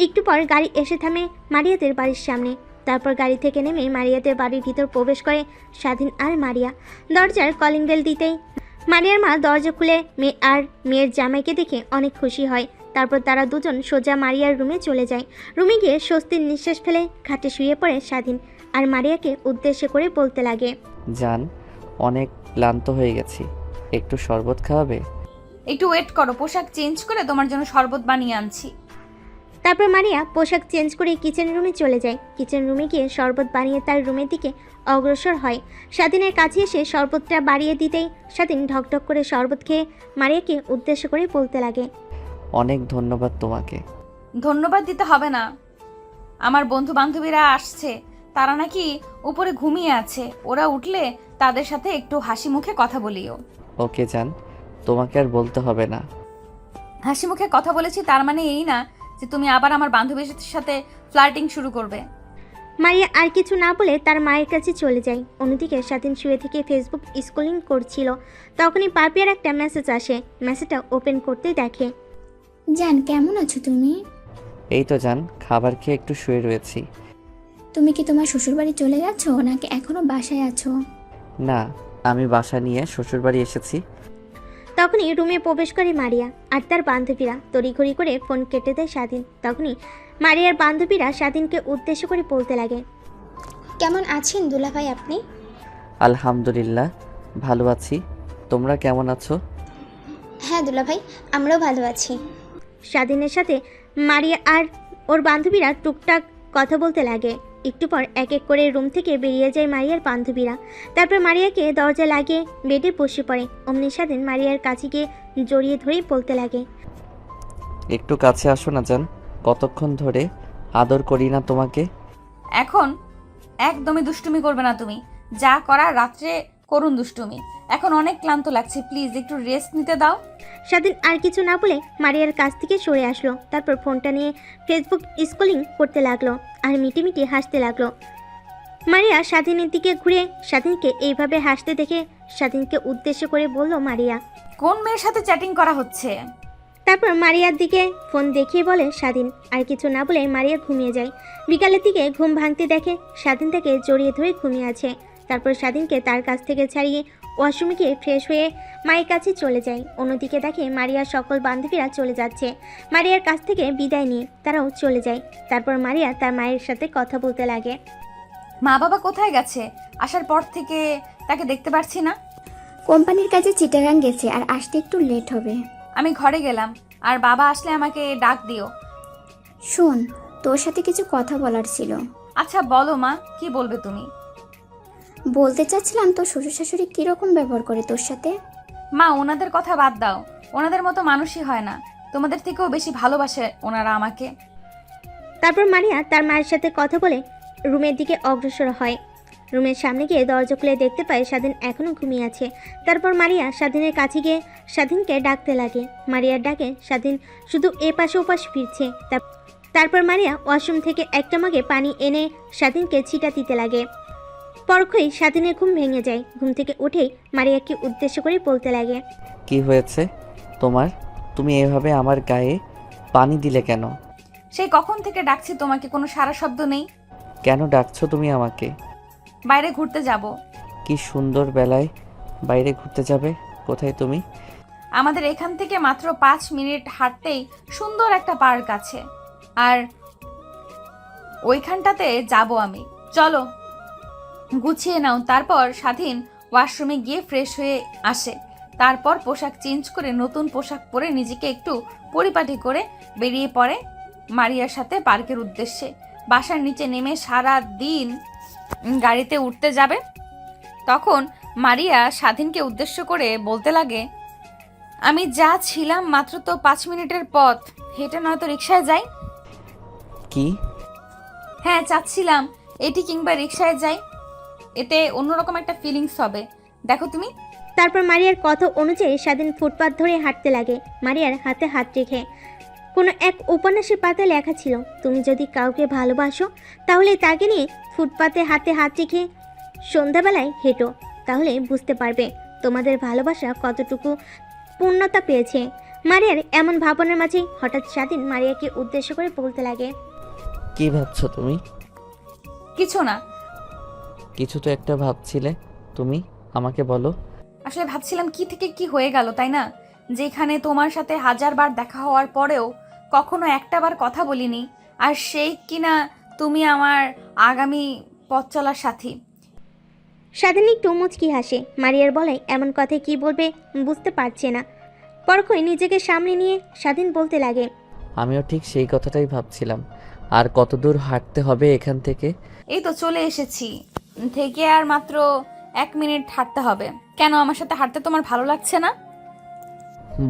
একটু পর গাড়ি এসে থামে মারিয়াদের বাড়ির সামনে। তারপর গাড়ি থেকে নেমে মারিয়াদের বাড়ির ভিতর প্রবেশ করে স্বাধীন আর মারিয়া। দরজার কলিং বেল দিতেই মারিয়ার মা দরজা খুলে মেয়ে আর মেয়ের জামাইকে দেখে অনেক খুশি হয়। তারপর তারা দুজন সোজা মারিয়ার রুমে চলে যায়। রুমে গিয়ে স্বস্তির নিঃশ্বাস ফেলে খাটে শুয়ে পড়ে স্বাধীন আর মারিয়াকে উদ্দেশ্য করে বলতে লাগে, জান, অনেক ক্লান্ত হয়ে গেছি, একটু শরবত খাওয়াবে? একটু ওয়েট করো, পোশাক চেঞ্জ করে তোমার জন্য শরবত বানিয়ে আনছি। তারপর মারিয়া পোশাক চেঞ্জ করে কিচেন রুমে চলে যায়। কিচেন রুমে গিয়ে শরবত বানিয়ে তার রুমের দিকে অগ্রসর হয়। স্বাধীনের কাছে এসে শরবতটা বাড়িয়ে দিতেই স্বাধীন ঢকঢক করে শরবত খেয়ে মারিয়াকে উদ্দেশ্য করে বলতে লাগে, অনেক ধন্যবাদ তোমাকে। ধন্যবাদ দিতে হবে না, আমার বন্ধু বান্ধবীরা আসছে, তারা নাকি উপরে ঘুমিয়ে আছে। ওরা উঠলে তাদের সাথে একটু হাসি মুখে কথা বলিও। ওকে জান, তোমাকে আর বলতে হবে না। হাসি মুখে কথা বলেছি তার মানে এই না যে তুমি আবার আমার বান্ধবীর সাথে ফ্লার্টিং শুরু করবে। মারিয়া আর কিছু না বলে তার মায়ের কাছে চলে যায়। অন্যদিকে স্বাধীন শুয়ে থেকে ফেসবুক স্ক্রলিং করছিল। তখনই পাপিয়ার একটা মেসেজ আসে। মেসেজটা ওপেন করতে দেখে, জান, কেমন আছো তুমি? এই তো জান, খাবার খেয়ে একটু শুয়ে রয়েছি। তুমি কি তোমার শ্বশুরবাড়ি চলে গেছো নাকি এখনো বাসায় আছো? না, আমি বাসা নিয়ে শ্বশুরবাড়ি এসেছি। তখনই রুমে প্রবেশ করে মারিয়া আর তার বান্ধবীরা। তড়িঘড়ি করে ফোন কেটে দেয় স্বাধীন। তখনই মারিয়ার বান্ধবীরা স্বাধীনকে উদ্দেশ্য করে বলতে লাগে, কেমন আছেন দুলাভাই আপনি? আলহামদুলিল্লাহ, ভালো আছি। তোমরা কেমন আছো? হ্যাঁ দুলাভাই, আমরাও ভালো আছি। স্বাধীনের সাথে মারিয়া আর ওর বান্ধবীরা টুকটাক কথা বলতে লাগে। একটু পর এক এক করে রুম থেকে বেরিয়ে যায় মারিয়ার বান্ধবীরা। তারপর মারিয়াকে দরজা লাগিয়ে বেডে বসে পড়ে। অমনি স্বাধীন মারিয়ার কাছে গিয়ে জড়িয়ে ধরে বলতে লাগে, একটু কাছে আসো না জান, কতক্ষণ ধরে আদর করি না তোমাকে। এখন একদমই দুষ্টুমি করবে না তুমি। যা করার রাত্রে করুণ দুষ্টুমি। এখন অনেক ক্লান্ত লাগছে, প্লিজ একটু রেস্ট নিতে দাও। স্বাধীন আর কিছু না বলে মারিয়ার কাছ থেকে সরে আসলো। তারপর ফোনটা নিয়ে ফেসবুক স্ক্রলিং করতে লাগলো আর মিটিমিটি হাসতে লাগলো। মারিয়া স্বাধীনের দিকে ঘুরে স্বাধীনকে এইভাবে হাসতে দেখে স্বাধীনকে উদ্দেশ্য করে বলল মারিয়া। কোন মেয়ের সাথে চ্যাটিং করা হচ্ছে? তারপর মারিয়ার দিকে ফোন দেখিয়ে বলে স্বাধীন। আর কিছু না বলে মারিয়া ঘুমিয়ে যায়। বিকালের দিকে ঘুম ভাঙতে দেখে স্বাধীন তাকে জড়িয়ে ধরে ঘুমিয়ে আছে। তারপর স্বাধীনকে তার কাছ থেকে ছাড়িয়ে ওয়াশরুমে গিয়ে ফ্রেশ হয়ে মায়ের কাছে চলে যায়। অন্যদিকে দেখে মারিয়ার সকল বান্ধবীরা চলে যাচ্ছে। মারিয়ার কাছ থেকে বিদায় নিয়ে তারাও চলে যায়। তারপর মারিয়া তার মায়ের সাথে কথা বলতে লাগে। মা বাবা কোথায় গেছে? আসার পর থেকে তাকে দেখতে পারছি না। কোম্পানির কাজে চিটাগাং গেছে আর আসতে একটু লেট হবে। আমি ঘরে গেলাম, আর বাবা আসলে আমাকে ডাক দিও। শোন, তোর সাথে কিছু কথা বলার ছিল। আচ্ছা বলো মা, কি বলবে তুমি? বলতে চাচ্ছিলাম তোর শ্বশুর শাশুড়ি কীরকম ব্যবহার করে তোর সাথে। মা, ওনাদের কথা বাদ দাও। ওনাদের মতো মানুষই হয় না। তোমাদের থেকেও বেশি ভালোবাসে ওনারা আমাকে। তারপর মারিয়া তার মায়ের সাথে কথা বলে রুমের দিকে অগ্রসর হয়। রুমের সামনে গিয়ে দরজা খুলে দেখতে পায় স্বাধীন এখনও ঘুমিয়ে আছে। তারপর মারিয়া স্বাধীনের কাছে গিয়ে স্বাধীনকে ডাকতে লাগে। মারিয়ার ডাকে স্বাধীন শুধু এপাশে ওপাশ ফিরছে। তারপর মারিয়া ওয়াশরুম থেকে একটা মগে পানি এনে স্বাধীনকে ছিটা দিতে লাগে। পরক্ষই স্বাধীনের ঘুম ভেঙে যায়। ঘুম থেকে উঠেই মারিয়াকে উদ্দেশ্য করে বলতে লাগে। কি হয়েছে তোমার? তুমি এভাবে আমার গায়ে পানি দিলে কেন? সেই কখন থেকে ডাকছি তোমাকে, কোনো সারা শব্দ নেই। কেন ডাকছো তুমি আমাকে? বাইরে ঘুরতে যাব। কি সুন্দর বেলায় বাইরে ঘুরতে যাবে? কোথায় তুমি? আমাদের এখান থেকে মাত্র 5 মিনিট হাঁটতেই সুন্দর একটা পার্ক আছে, আর ওইখানটাতে যাব আমি। চলো, গুছিয়ে নাও। তারপর স্বাধীন ওয়াশরুমে গিয়ে ফ্রেশ হয়ে আসে। তারপর পোশাক চেঞ্জ করে নতুন পোশাক পরে নিজেকে একটু পরিপাটি করে বেরিয়ে পড়ে মারিয়ার সাথে পার্কের উদ্দেশ্যে। বাসার নিচে নেমে সারা দিন গাড়িতে উঠতে যাবে। তখন মারিয়া স্বাধীনকে উদ্দেশ্য করে বলতে লাগে, আমি যা ছিলাম মাত্র তো 5 মিনিটের পথ, হেঁটে নয়তো রিক্সায় যাই। কি? হ্যাঁ, চাচ্ছিলাম এটি কিংবা রিক্সায় যাই, এতে অন্যরকম একটা ফিলিংস হবে। দেখো তুমি। তারপর মারিয়ার কথা অনুযায়ী স্বাধীন ফুটপাত ধরে হাঁটতে লাগে, মারিয়ার হাতে হাত রেখে। কোনো এক উপন্যাসের পাতায় লেখা ছিল, তুমি যদি কাউকে ভালোবাসো তাহলে তাকে নিয়ে ফুটপাতে হাতে হাত রেখে সন্ধ্যাবেলায় হেঁটো, তাহলে বুঝতে পারবে তোমাদের ভালোবাসা কতটুকু পূর্ণতা পেয়েছে। মারিয়ার এমন ভাবনার মাঝে হঠাৎ স্বাধীন মারিয়াকে উদ্দেশ্য করে বলতে লাগে। কি ভাবছো তুমি? কিছু না। কিছু তো একটা ভাবছিলে তুমি, আমাকে বলো। আসলে ভাবছিলাম কি থেকে কি হয়ে গেল, তাই না? যেখানে তোমার সাথে 1000 বার দেখা হওয়ার পরেও কখনো একটা বার কথা বলিনি, আর সেই কিনা তুমি আমার আগামী পথ চলার সাথী। স্বাধীন একটু মুচকি হাসে। মারিয়ার বলে এমন কথায় কি বলবে বুঝতে পারছে না। পরক্ষই নিজেকে সামনে নিয়ে স্বাধীন বলতে লাগে, আমিও ঠিক সেই কথাটাই ভাবছিলাম। আর কত দূর হাঁটতে হবে এখান থেকে? এই তো চলে এসেছি, থেকে আর মাত্র 1 মিনিট হাঁটতে হবে। কেন, আমার সাথে হাঁটতে তোমার ভালো লাগছে না?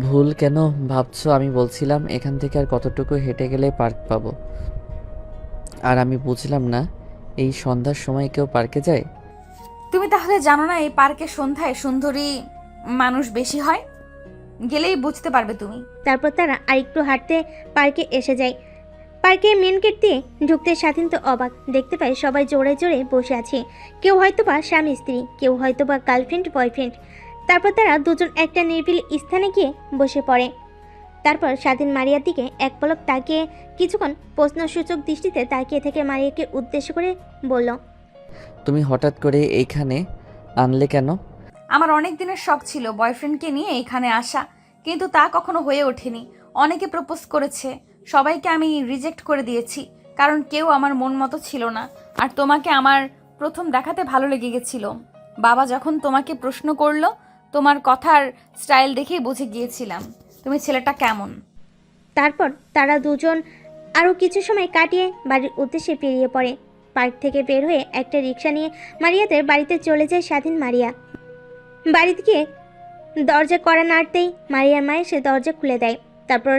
ভুল কেন ভাবছো? আমি বলছিলাম এখান থেকে আর কতটুকু হেঁটে গেলে পার্ক পাবো। আর আমি বুঝলাম না, এই সন্ধ্যার সময় কেউ পার্কে যায়? তুমি তাহলে জানো না এই পার্কে সন্ধ্যায় সুন্দরী মানুষ বেশি হয়? গেলেই বুঝতে পারবে তুমি। তারপর তারা আরেকটু হাঁটতে পার্কে এসে যায়। পার্কের মেন গেট দিয়ে ঢুকতে স্বাধীন তো অবাক। দেখতে পায় সবাই জোরে জোরে বসে আছে। কেউ হয়তো বা স্বামী স্ত্রী, কেউ হয়তো বা গার্লফ্রেন্ড বয়ফ্রেন্ড। তারপর তারা দুজন একটা নিরিবিলি স্থানে গিয়ে বসে পড়ে। তারপর স্বাধীন মারিয়ার দিকে এক পলক তাকিয়ে কিছুক্ষণ প্রশ্নসূচক দৃষ্টিতে তাকিয়ে থেকে মারিয়াকে উদ্দেশ্য করে বলল, তুমি হঠাৎ করে এইখানে আনলে কেন? আমার অনেক দিনের শখ ছিল বয়ফ্রেন্ডকে নিয়ে এখানে আসা, কিন্তু তা কখনো হয়ে ওঠেনি। অনেকে প্রপোজ করেছে, সবাইকে আমি রিজেক্ট করে দিয়েছি, কারণ কেউ আমার মন মতো ছিল না। আর তোমাকে আমার প্রথম দেখাতে ভালো লেগে গেছিল। বাবা যখন তোমাকে প্রশ্ন করলো, তোমার কথার স্টাইল দেখেই বুঝে গিয়েছিলাম তুমি ছেলেটা কেমন। তারপর তারা দুজন আরও কিছু সময় কাটিয়ে বাড়ির উদ্দেশ্যে বেরিয়ে পড়ে। পার্ক থেকে বের হয়ে একটা রিক্সা নিয়ে মারিয়াদের বাড়িতে চলে যায় স্বাধীন মারিয়া। বাড়িতে গিয়ে দরজা কড়া নাড়তেই মারিয়ার মা এসে দরজা খুলে দেয়। তারপর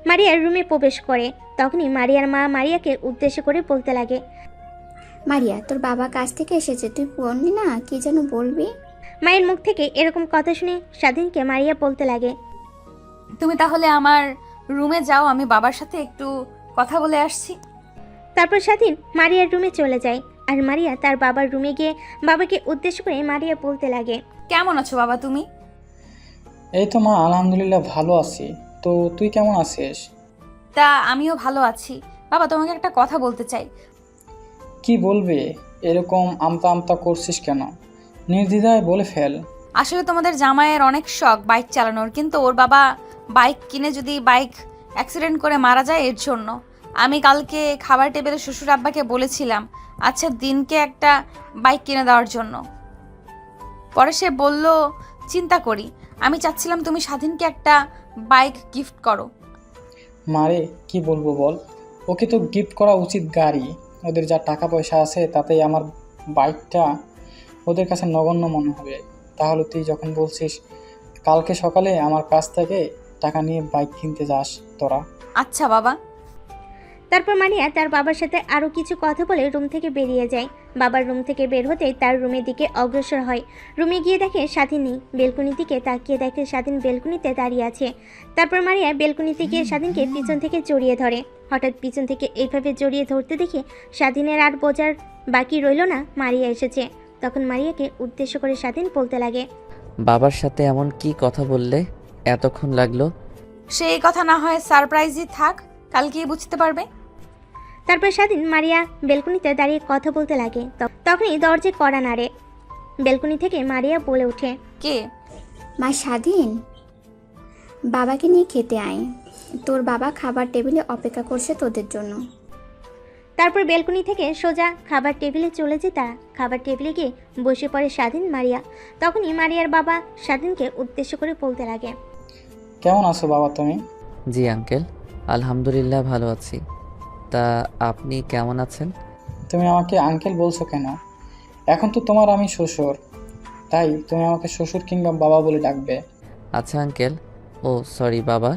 মারিয়ার রুমে প্রবেশ করে। তখনই মারিয়ার মা মারিয়াকে উদ্দেশ্য করে বলতে লাগে, মারিয়া, তোর বাবা কাজ থেকে এসেছে, তুই বললি না কি যেন বলবি? মায়ের মুখ থেকে এরকম কথা শুনে স্বাধীনকে মারিয়া বলতে লাগে। তুমি তাহলে আমার রুমে যাও, আমি বাবার সাথে একটু কথা বলে আসছি। তারপর স্বাধীন মারিয়ার রুমে চলে যায়, আর মারিয়া তার বাবার রুমে গিয়ে বাবাকে উদ্দেশ্য করে মারিয়া বলতে লাগে। কেমন আছো বাবা তুমি? এই তো মা, আলহামদুলিল্লাহ ভালো আছি। তো তুই কেমন আছিস? তা আমিও ভালো আছি। বাবা তোমাকে একটা কথা বলতে চাই। কি বলবি? এরকম আমতা আমতা করছিস কেন? নির্দ্বিধায় বলে ফেল। আসলে তোমাদের জামাইয়ের অনেক শখ বাইক চালানোর, কিন্তু ওর বাবা বাইক কিনে যদি বাইক অ্যাক্সিডেন্ট করে মারা যায় এর জন্য আমি কালকে খাবার টেবিলে শ্বশুর আব্বাকে বলেছিলাম আচ্ছা দিনকে একটা বাইক কিনে দেওয়ার জন্য। পরে সে বলল চিন্তা করি। আমি চাচ্ছিলাম তুমি স্বাধীনকে একটা বাইক গিফট করো। মারে কি বলবো বল, ওকে তো গিফট করা উচিত গাড়ি। ওদের যা টাকা পয়সা আছে তাতেই আমার বাইকটা ওদের কাছে নগণ্য মনে হবে। তাহলে তুই যখন বলছিস কালকে সকালে আমার কাছ থেকে টাকা নিয়ে বাইক কিনতে যাস তোরা। আচ্ছা বাবা। তারপর মারিয়া তার বাবার সাথে আরও কিছু কথা বলে রুম থেকে বেরিয়ে যায়। বাবার রুম থেকে বের হতেই তার রুমের দিকে অগ্রসর হয়। রুমে গিয়ে দেখে স্বাধীন নেই। বেলকনির দিকে তাকিয়ে দেখে স্বাধীন বেলকনিতে দাঁড়িয়ে আছে। তারপর মারিয়া বেলকনিতে গিয়ে স্বাধীনকে পিছন থেকে জড়িয়ে ধরে। হঠাৎ পিছন থেকে এইভাবে জড়িয়ে ধরতে দেখে স্বাধীনের আর বোঝার বাকি রইল না মারিয়া এসেছে। তখন মারিয়াকে উদ্দেশ্য করে স্বাধীন বলতে লাগে। বাবার সাথে এমন কি কথা বললে এতক্ষণ লাগলো? সেই কথা না হয় সারপ্রাইজই থাক, কালকেই বুঝতে পারবে। তারপর স্বাধীন মারিয়া বেলকনিতে দাঁড়িয়ে কথা বলতে লাগে। তখনই দরজায় কড়া নাড়ে। বেলকনি থেকে মারিয়া বলে ওঠে। কে? মা স্বাধীন, বাবাকে নিয়ে খেতে আয়। তোর বাবা খাবার টেবিলে অপেক্ষা করছে তোদের জন্য। তারপর বেলকনি থেকে সোজা খাবার টেবিলে চলে যায় তারা। খাবার টেবিলে গিয়ে বসে পড়ে স্বাধীন মারিয়া। তখনই মারিয়ার বাবা স্বাধীনকে উদ্দেশ্য করে বলতে লাগে। কেমন আছো বাবা তুমি? জি আঙ্কেল, আলহামদুলিল্লাহ ভালো আছি। তা আপনি কেমন আছেন? তুমি আমাকে আঙ্কেল বলছো কেন? এখন তো তোমার আমি শ্বশুর, তাই তুমি আমাকে শ্বশুর কিংবা বাবা বলে ডাকবে। আচ্ছা আঙ্কেল। ও সরি বাবা।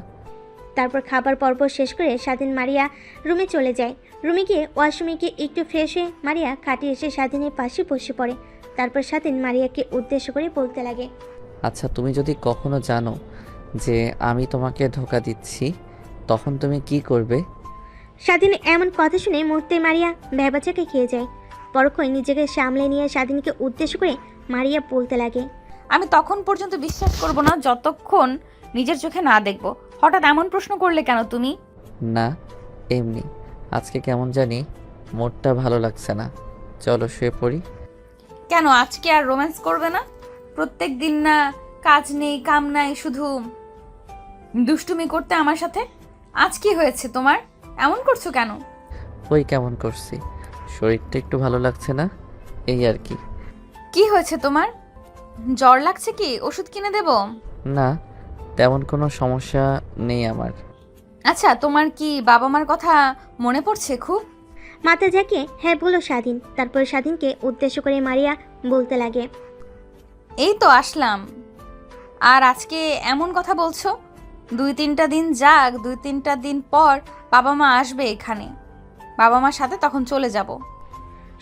তারপর খাবার পর্ব শেষ করে স্বাধীন মারিয়া রুমে চলে যায়। রুমে গিয়ে ওয়াশরুমে গিয়ে একটু ফ্রেশ হয়ে মারিয়া খাটে এসে স্বাধীনের পাশে বসে পড়ে। তারপর স্বাধীন মারিয়াকে উদ্দেশ্য করে বলতে লাগে। আচ্ছা তুমি যদি কখনো জানো যে আমি তোমাকে ধোঁকা দিচ্ছি তখন তুমি কি করবে? স্বাধীন এমন কথা শুনে মুহূর্তে মারিয়া ভ্যাবাচাকে খেয়ে যায়। পরক্ষণ নিজেকে সামলে নিয়ে স্বাধীনকে উদ্দেশ্য করে মারিয়া বলতে লাগে। আমি তখন পর্যন্ত বিশ্বাস করব না যতক্ষণ নিজের চোখে না দেখব। হঠাৎ এমন প্রশ্ন করলে কেন তুমি? না এমনি, আজকে কেমন জানি মোডটা ভালো লাগছে না। চলো শুয়ে পড়ি। কেন আজকে আর রোম্যান্স করবে না? প্রত্যেক দিন না কাজ নেই কাম নাই, শুধু দুষ্টুমি করতে আমার সাথে। আজ কি হয়েছে তোমার? এমন করছো কেন? ওই কেমন করছি, শরীরটা একটু ভালো লাগছে না, এই আর কি। কি হয়েছে তোমার? জ্বর লাগছে কি? ওষুধ কিনে দেব? না তেমন কোনো সমস্যা নেই আমার। আচ্ছা তোমার কি বাবা মার কথা মনে পড়ছে খুব? মাথা ঝাঁকিয়ে হ্যাঁ বলো স্বাধীন। তারপর স্বাধীনকে উদ্দেশ্য করে মারিয়া বলতে লাগে। এই তো আসলাম, আর আজকে এমন কথা বলছো? 2-3টা দিন যাক, 2-3টা দিন পর বাবা মা আসবে এখানে, বাবা মার সাথে তখন চলে যাব।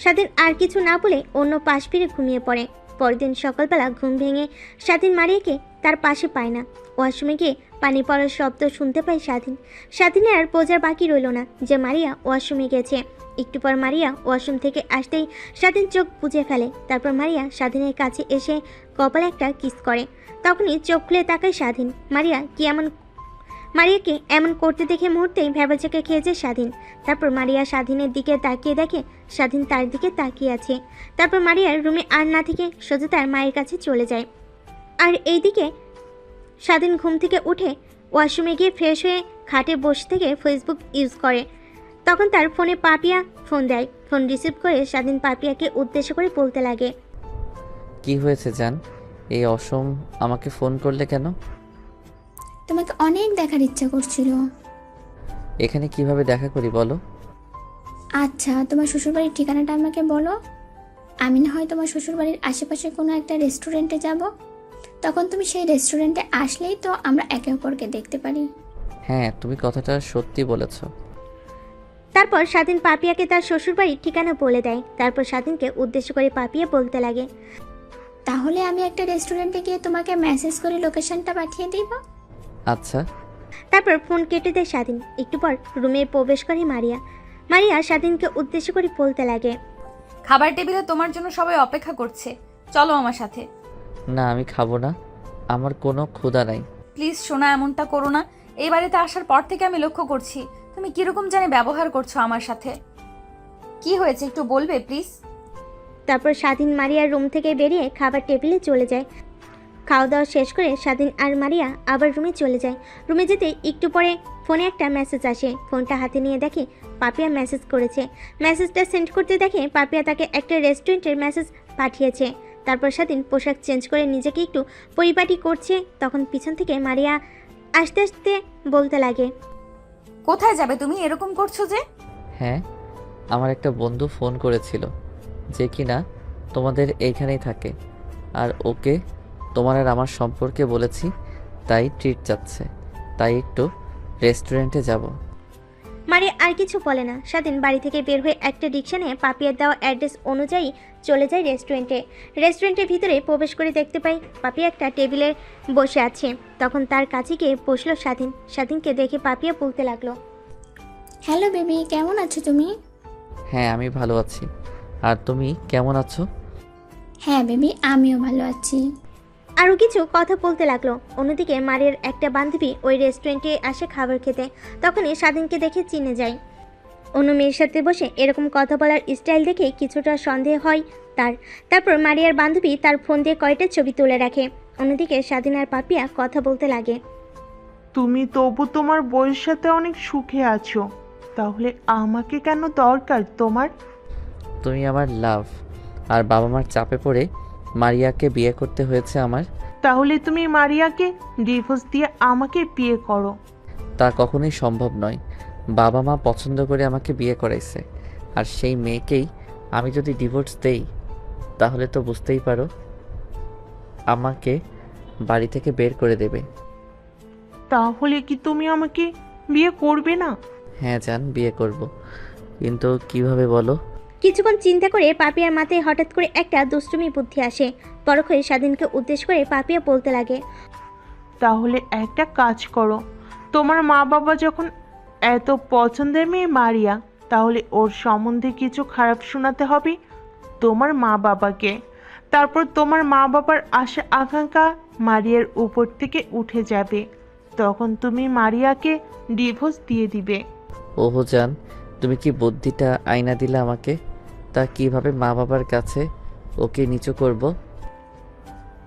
স্বাধীন আর কিছু না বলে অন্য পাশ ফিরে ঘুমিয়ে পড়ে। পরের দিন সকালবেলা ঘুম ভেঙে স্বাধীন মারিয়াকে তার পাশে পায় না। ওয়াশরুমে গিয়ে পানি পড়ার শব্দ শুনতে পায় স্বাধীন। স্বাধীনের আর বোঝার বাকি রইল না যে মারিয়া ওয়াশরুমে গেছে। একটু পর মারিয়া ওয়াশরুম থেকে আসতেই স্বাধীন চোখ বুজে ফেলে। তারপর মারিয়া স্বাধীনের কাছে এসে কপালে একটা কিস করে। তখনই চোখ খুলে তাকায় স্বাধীন। মারিয়াকে এমন করতে দেখে মুহূর্তেই ভ্যাবাচাকে খেয়ে যায় স্বাধীন। তারপর মারিয়া স্বাধীনের দিকে তাকিয়ে দেখে স্বাধীন তার দিকে তাকিয়ে আছে। তারপর মারিয়ার রুমে আর না থেকে সোজা তার মায়ের কাছে চলে যায়। আর এইদিকে স্বাধীন ঘুম থেকে উঠে ওয়াশরুমে গিয়ে ফ্রেশ হয়ে খাটে বসে থেকে ফেসবুক ইউজ করে। তখন তার ফোনে পাপিয়া ফোন দেয়। ফোন রিসিভ করে স্বাধীন পাপিয়াকে উদ্দেশ্য করে বলতে লাগে। কি হয়েছে জান, এই অসম আমাকে ফোন করলে কেন? তোমাকে অনেক দেখার ইচ্ছা করছিল। এখানে কিভাবে দেখা করি বলো? আচ্ছা তোমার শ্বশুরবাড়ির ঠিকানাটা আমাকে বলো। আমি না হয় তোমার শ্বশুরবাড়ির আশেপাশে কোনো একটা রেস্টুরেন্টে যাব, তখন তুমি সেই রেস্টুরেন্টে আসলেই তো আমরা একে অপরকে দেখতে পারি। হ্যাঁ তুমি কথাটা সত্যি বলেছো। তারপর স্বাধীন পাপিয়াকে তার শ্বশুরবাড়ির ঠিকানা বলে দেয়। তারপর স্বাধীনকে উদ্দেশ্য করে পাপিয়া বলতে লাগে। তাহলে আমি একটা রেস্টুরেন্টে গিয়ে তোমাকে মেসেজ করে লোকেশনটা পাঠিয়ে দিব। আচ্ছা। তারপর ফোন কেটে দেয় স্বাধীন। একটু পর রুমে প্রবেশ করে মারিয়া। মারিয়া স্বাধীনকে উদ্দেশ্য করে বলতে লাগে, খাবার টেবিলে তোমার জন্য সবাই অপেক্ষা করছে, চলো আমার সাথে। না, আমি খাবো না, আমার কোনো ক্ষুধা নাই। প্লিজ সোনা, এমনটা করো না। এই বাড়িতে আসার পর থেকে আমি লক্ষ্য করছি তুমি কিরকম জানি ব্যবহার করছো আমার সাথে। কি হয়েছে একটু বলবে প্লিজ? তারপর স্বাধীন মারিয়ার রুম থেকে বেরিয়ে খাবার টেবিলে চলে যায়। খাওয়া দাওয়া শেষ করে স্বাধীন আর মারিয়া আবার রুমে চলে যায়। রুমে যেতে একটু পরে ফোনে একটা মেসেজ আসে। ফোনটা হাতে নিয়ে দেখে পাপিয়া মেসেজ করেছে। মেসেজটা সেন্ড করতে দেখে পাপিয়া তাকে একটা রেস্টুরেন্টের মেসেজ পাঠিয়েছে। তারপর স্বাধীন পোশাক চেঞ্জ করে নিজেকে একটু পরিপাটি করছে। তখন পিছন থেকে মারিয়া আস্তে আস্তে বলতে লাগে, কোথায় যাবে তুমি এরকম করছো যে? হ্যাঁ, আমার একটা বন্ধু ফোন করেছিল যে কিনা তোমাদের এইখানেই থাকে, আর ওকে তোমার আর আমার সম্পর্কে বলেছি, তাই ট্রিট চাচ্ছে, তাই একটু রেস্টুরেন্টে যাব। মারিয়া আর কিছু বলে না। স্বাধীন বাড়ি থেকে বের হয়ে একটা রিক্সা নিয়ে পাপিয়ার দেওয়া অ্যাড্রেস অনুযায়ী চলে যায় রেস্টুরেন্টে। রেস্টুরেন্টের ভিতরে প্রবেশ করে দেখতে পাই পাপিয়া একটা টেবিলে বসে আছে। তখন তার কাছে গিয়ে বসলো স্বাধীন। স্বাধীনকে দেখে পাপিয়া বলতে লাগলো, হ্যালো বেবি, কেমন আছো তুমি? হ্যাঁ, আমি ভালো আছি, আর তুমি কেমন আছো? হ্যাঁ বেবি, আমিও ভালো আছি। আরও কিছু কথা বলতে লাগলো। অন্যদিকে মারিয়ার একটা বান্ধবী ওই রেস্টুরেন্টে আসে খাবার খেতে। তখনই স্বাধীনকে দেখে চিনে যায়। অন্য মেয়ের সাথে বসে এরকম কথা বলার স্টাইল দেখে কিছুটা সন্দেহ হয় তার। তারপর মারিয়ার বান্ধবী তার ফোন দিয়ে কয়টা ছবি তুলে রাখে। অন্যদিকে স্বাধীন আর পাপিয়া কথা বলতে লাগে। তুমি তবু তোমার বউয়ের সাথে অনেক সুখে আছো, তাহলে আমাকে কেন দরকার তোমার? তুমি আমার লাভ, আর বাবা মার চাপে পড়ে মারিয়াকে বিয়ে করতে হয়েছে আমার। তাহলে তুমি মারিয়াকে ডিভোর্স দিয়ে আমাকে বিয়ে করো। তা কখনোই সম্ভব নয়। বাবা মা পছন্দ করে আমাকে বিয়ে করাইছে, আর সেই মেয়েকেই আমি যদি ডিভোর্স দেই তাহলে তো বুঝতেই পারো আমাকে বাড়ি থেকে বের করে দেবে। তাহলে কি তুমি আমাকে বিয়ে করবে না? হ্যাঁ জান, বিয়ে করব, কিন্তু কিভাবে বলো? কিছুক্ষণ চিন্তা করে পাপিয়ার মাথায় হঠাৎ করে একটা দুষ্টুমি বুদ্ধি আসে। পরখ হয়ে স্বাধীনকে উদ্দেশ্য করে পাপিয়া বলতে লাগে, তাহলে একটা কাজ করো, তোমার মা বাবা যখন এত পছন্দের মেয়ে মারিয়া, তাহলে ওর সম্বন্ধে কিছু খারাপ শোনাতে হবে তোমার মা বাবাকে। তারপর তোমার মা বাবার আশা আকাঙ্ক্ষা মারিয়ার উপর থেকে উঠে যাবে। তখন তুমি মারিয়াকে ডিভোর্স দিয়ে দিবে। ওহো জান, তুমি কি বুদ্ধিটা আইনা দিলে আমাকে? তা কিভাবে মা বাবার কাছে ওকে নিচু করব?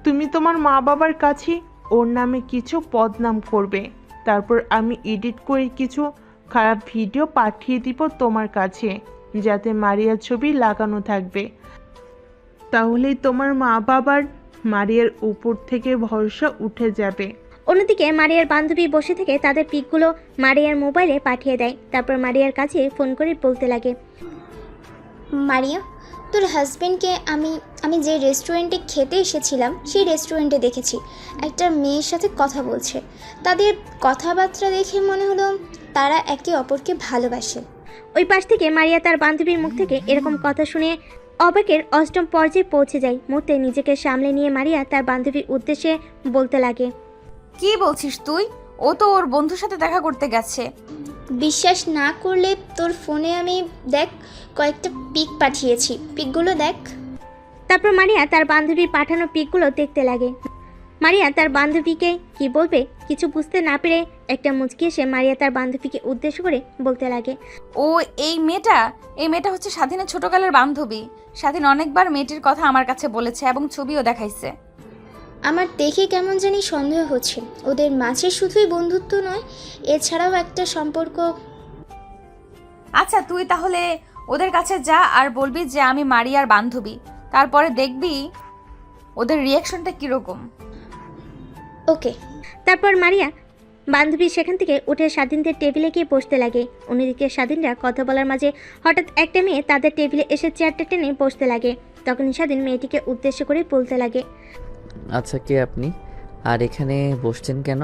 তুমি তোমার মা বাবার কাছে ওর নামে কিছু বদনাম করবে। তারপর আমি এডিট করে কিছু খারাপ ভিডিও পাঠিয়ে দিব তোমার কাছে, যাতে মারিয়ার ছবি লাগানো থাকবে। তাহলেই তোমার মা বাবার মারিয়ার উপর থেকে ভরসা উঠে যাবে। অন্যদিকে মারিয়ার বান্ধবী বসে থেকে তাদের পিকগুলো মারিয়ার মোবাইলে পাঠিয়ে দেয়। তারপর মারিয়ার কাছে ফোন করে বলতে লাগে, মারিয়া, তোর হাজবেন্ডকে আমি যে রেস্টুরেন্টে খেতে এসেছিলাম সেই রেস্টুরেন্টে দেখেছি একটা মেয়ের সাথে কথা বলছে। তাদের কথাবার্তা দেখে মনে হলো তারা একে অপরকে ভালোবাসে। ওই পাশ থেকে মারিয়া তার বান্ধবীর মুখ থেকে এরকম কথা শুনে অবাকের অষ্টম পর্যায়ে পৌঁছে যায়। মুহূর্তে নিজেকে সামলে নিয়ে মারিয়া তার বান্ধবীর উদ্দেশ্যে বলতে লাগে, কি বলছিস তুই? ও তো ওর বন্ধুর সাথে দেখা করতে গেছে। বিশ্বাস না করলে তোর ফোনে আমি দেখ কয়েকটা পিক পাঠিয়েছি, পিকগুলো দেখ। তারপর মারিয়া তার বান্ধবীর পাঠানো পিকগুলো দেখতে লাগে। মারিয়া তার বান্ধবীকে কি বলবে কিছু বুঝতে না পেরে একটা মুচকি এসে মারিয়া তার বান্ধবীকে উদ্দেশ্য করে বলতে লাগে, ও এই মেয়েটা হচ্ছে স্বাধীনের ছোটকালের বান্ধবী। স্বাধীন অনেকবার মেয়েটির কথা আমার কাছে বলেছে এবং ছবিও দেখাইছে। আমার দেখে কেমন জানি সন্দেহ হচ্ছে ওদের মাঝে শুধুই বন্ধুত্ব নয়, এছাড়াও একটা সম্পর্ক। আচ্ছা, তুই তাহলে ওদের কাছে যা আর বলবি যে আমি মারিয়ার বান্ধবী, তারপরে দেখবি ওদের রিয়াকশনটা কীরকম। ওকে। তারপর মারিয়া বান্ধবী সেখান থেকে উঠে স্বাধীনদের টেবিলে গিয়ে বসতে লাগে। অন্যদিকে স্বাধীনরা কথা বলার মাঝে হঠাৎ একটা মেয়ে তাদের টেবিলে এসে চেয়ারটা টেনে বসতে লাগে। তখনই স্বাধীন মেয়েটিকে উদ্দেশ্য করে বলতে লাগে, আচ্ছা, কে আপনি, আর এখানে বসছেন কেন?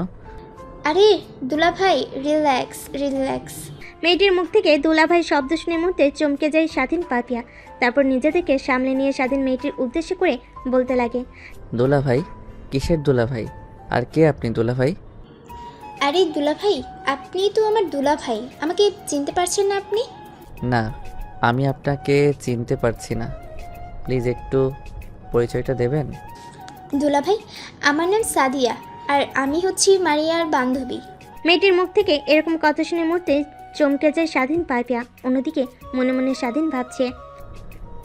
আরে দুলাভাই, রিল্যাক্স রিল্যাক্স। মেয়েটির মুখ থেকে দুলাভাই শব্দ শুনে মুহূর্তে চমকে যায় স্বাধীন পাপিয়া। তারপর নিজেদেরকে সামলে নিয়ে স্বাধীন মেয়েটির উদ্দেশ্য করে বলতে লাগে। দুলাভাই? কিসের দুলাভাই? আর কে আপনি দুলাভাই? আরে দুলাভাই, আপনি তো আমার দুলাভাই, আমাকে চিনতে পারছেন না আপনি? না, আমি আপনাকে চিনতে পারছি না। প্লিজ একটু পরিচয়টা দেবেন? দুলাভাই, আমার নাম সাদিয়া, আর আমি হচ্ছি মারিয়ার বান্ধবী। মেয়েটির মুখ থেকে এরকম কথা শুনে মুহূর্তে চমকে যায় স্বাধীন পাপিয়া। অন্যদিকে মনে মনে স্বাধীন ভাবছে,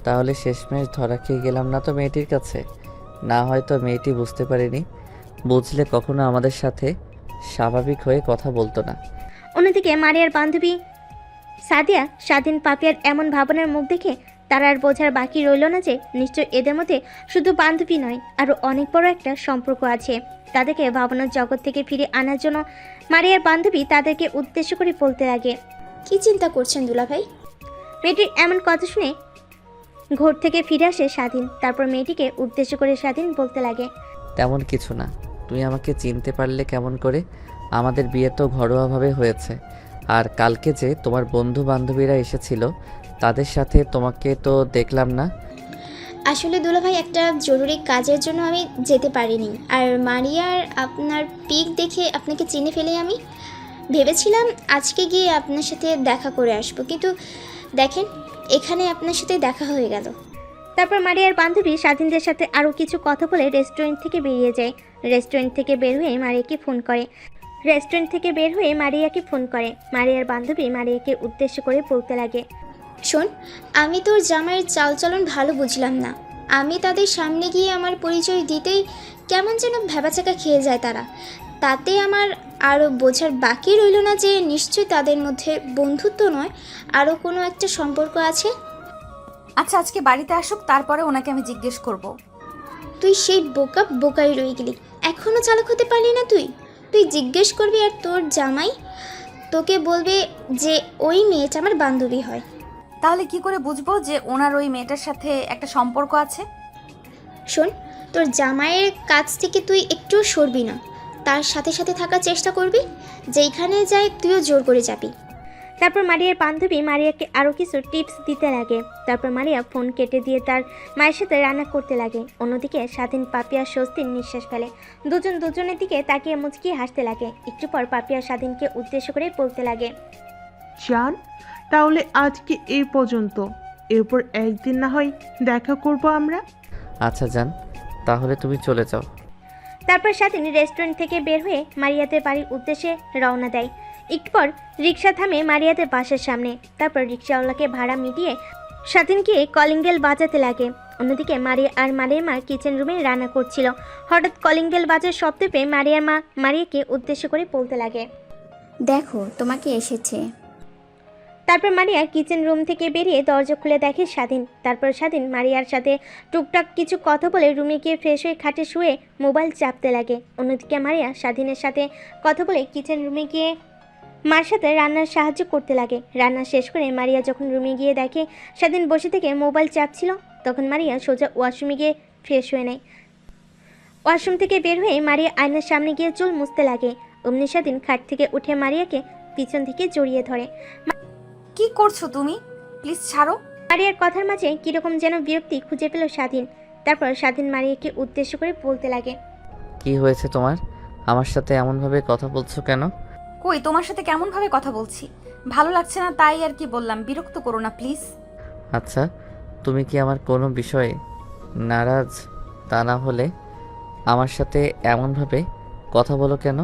তাহলে শেষমেশ ধরা খেয়ে গেলাম না তো মেয়েটির কাছে? না হয়তো মেয়েটি বুঝতে পারেনি, বুঝলে কখনো আমাদের সাথে স্বাভাবিক হয়ে কথা বলতো না। অন্যদিকে মারিয়ার বান্ধবী সাদিয়া স্বাধীন পাপিয়ার এমন ভাবনার মুখ দেখে তার আর বোঝার বাকি রইল না যে নিশ্চয় এদের মধ্যে শুধু বান্ধবী নয়, আরও অনেক বড় একটা সম্পর্ক আছে। তাদেরকে ভাবনার জগৎ থেকে ফিরে আনার জন্য মারিয়ার বান্ধবী তাদেরকে উদ্দেশ্য করে বলতে লাগে। কি চিন্তা করছেন দুলাভাই? মেয়েটির এমন কথা শুনে ঘর থেকে ফিরে আসে স্বাধীন। তারপর মেয়েটিকে উদ্দেশ্য করে স্বাধীন বলতে লাগে, তেমন কিছু না। তুই আমাকে চিনতে পারলে কেমন করে? আমাদের বিয়ে তো ঘরোয়াভাবে হয়েছে। আর কালকে যে তোমার বন্ধু বান্ধবীরা এসেছিল তাদের সাথে তোমাকে তো দেখলাম না। আসলে দুলাভাই, একটা জরুরি কাজের জন্য আমি যেতে পারিনি। আর মারিয়ার আপনার পিক দেখে আপনাকে চিনে ফেলে আমি ভেবেছিলাম আজকে গিয়ে আপনার সাথে দেখা করে আসবো, কিন্তু দেখেন এখানে আপনার সাথে দেখা হয়ে গেল। তারপর মারিয়ার বান্ধবী স্বাধীনদের সাথে আরও কিছু কথা বলে রেস্টুরেন্ট থেকে বেরিয়ে যায়। রেস্টুরেন্ট থেকে বের হয়ে মারিয়াকে ফোন করে। মারিয়ার বান্ধবী মারিয়াকে উদ্দেশ্য করে বলতে লাগে, শোন, আমি তোর জামাইয়ের চালচলন ভালো বুঝলাম না। আমি তাদের সামনে গিয়ে আমার পরিচয় দিতেই কেমন যেন ভ্যাবাচাকা খেয়ে যায় তারা। তাতে আমার আরও বোঝার বাকি রইল না যে নিশ্চয়ই তাদের মধ্যে বন্ধুত্ব নয়, আরও কোনো একটা সম্পর্ক আছে। আচ্ছা, আজকে বাড়িতে আসুক, তারপরে ওনাকে আমি জিজ্ঞেস করব। তুই সেই বোকাই রয়ে গেলি, এখনও চালাক হতে পারলি না তুই? তুই জিজ্ঞেস করবি আর তোর জামাই তোকে বলবে যে ওই মেয়েটা আমার বান্ধবী হয়। তাহলে কি করে বুঝবো যে ওনার ওই মেয়েটার সাথে একটা সম্পর্ক আছে? শোন, তোর জামাইয়ের কাছ থেকে তুই একটু সরবি না, তার সাথে সাথে থাকার চেষ্টা করবি। যেইখানে যায় তুইও জোর করে যাবি। তারপর মারিয়ার বান্ধবী মারিয়াকে আরও কিছু টিপস দিতে লাগে। তারপর মারিয়া ফোন কেটে দিয়ে তার মায়ের সাথে রান্না করতে লাগে। অন্যদিকে স্বাধীন পাপিয়া স্বস্তির নিঃশ্বাস ফেলে। দুজনের দিকে তাকিয়ে মুচকিয়ে হাসতে লাগে। একটু পর পাপিয়া স্বাধীনকে উদ্দেশ্য করে বলতে লাগে, জান, তাহলে আজকে এই পর্যন্ত, এরপর একদিন না হয় দেখা করব আমরা। আচ্ছা যান, তাহলে তুমি চলে যাও। তারপর স্বাধীন রেস্টুরেন্ট থেকে বের হয়ে মারিয়াদের বাড়ির উদ্দেশ্যে রওনা দেয়। একটু পর রিক্সা থামে মারিয়াদের বাসার সামনে। তারপর রিক্সাওয়ালাকে ভাড়া মিটিয়ে স্বাধীনকে কলিং বেল বাজাতে লাগে। অন্যদিকে মারিয়া আর মারিয়ার মা কিচেন রুমে রান্না করছিল। হঠাৎ কলিং বেল বাজার শব্দ পেয়ে মারিয়ার মা মারিয়াকে উদ্দেশ্য করে বলতে লাগে, দেখো তোমাকে এসেছে। তারপর মারিয়া কিচেন রুম থেকে বেরিয়ে দরজা খুলে দেখে স্বাধীন। তারপর স্বাধীন মারিয়ার সাথে টুকটাক কিছু কথা বলে রুমে গিয়ে ফ্রেশ হয়ে খাটে শুয়ে মোবাইল চাপতে লাগে। অন্যদিকে মারিয়া স্বাধীনের সাথে কথা বলে কিচেন রুমে গিয়ে মার সাথে রান্নার সাহায্য করতে লাগে। রান্না শেষ করে মারিয়া যখন রুমে গিয়ে দেখে স্বাধীন বসে থেকে মোবাইল চাপছিল, তখন মারিয়া সোজা ওয়াশরুমে গিয়ে ফ্রেশ হয়ে নেয়। ওয়াশরুম থেকে বের হয়ে মারিয়া আয়নার সামনে গিয়ে চুল মুছতে লাগে। অমনি স্বাধীন খাট থেকে উঠে মারিয়াকে পিছন থেকে জড়িয়ে ধরে। কি করছো তুমি? প্লিজ ছাড়ো। মারিয়ার কথার মাঝে কিরকম যেন বিরক্তি খুঁজে পেল স্বাধীন। তারপর স্বাধীন মারিয়াকে উদ্দেশ্য করে বলতে লাগে, কি হয়েছে তোমার? আমার সাথে এমনভাবে কথা বলছো কেন? কই, তোমার সাথে কেমনভাবে কথা বলছি? ভালো লাগছে না তাই আর কি বললাম, বিরক্ত করো না প্লিজ। আচ্ছা, তুমি কি আমার কোনো বিষয়ে নারাজ? তা না হলে আমার সাথে এমনভাবে কথা বলো কেন?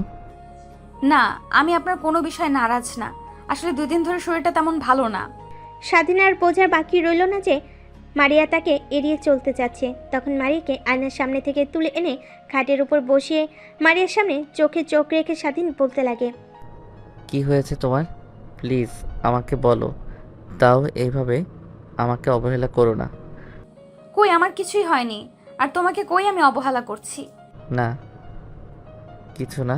না, আমি আপনার কোনো বিষয়ে নারাজ না। আসলে 2 দিন ধরে শরীরটা তেমন ভালো না। স্বাধীন আর বোঝার বাকি রইল না যে মারিয়া তাকে এড়িয়ে চলতে চাচ্ছে। তখন মারিয়াকে আয়নার সামনে থেকে তুলে এনে খাটের উপর বসিয়ে মারিয়ার সামনে চোখে চোখ রেখে স্বাধীন বলতে লাগে, কি হয়েছে তোমার? প্লিজ আমাকে বলো, তাও এইভাবে আমাকে অবহেলা করো না। কই, আমার কিছুই হয়নি। আর তোমাকে কই আমি অবহেলা করছি? না কিছু না,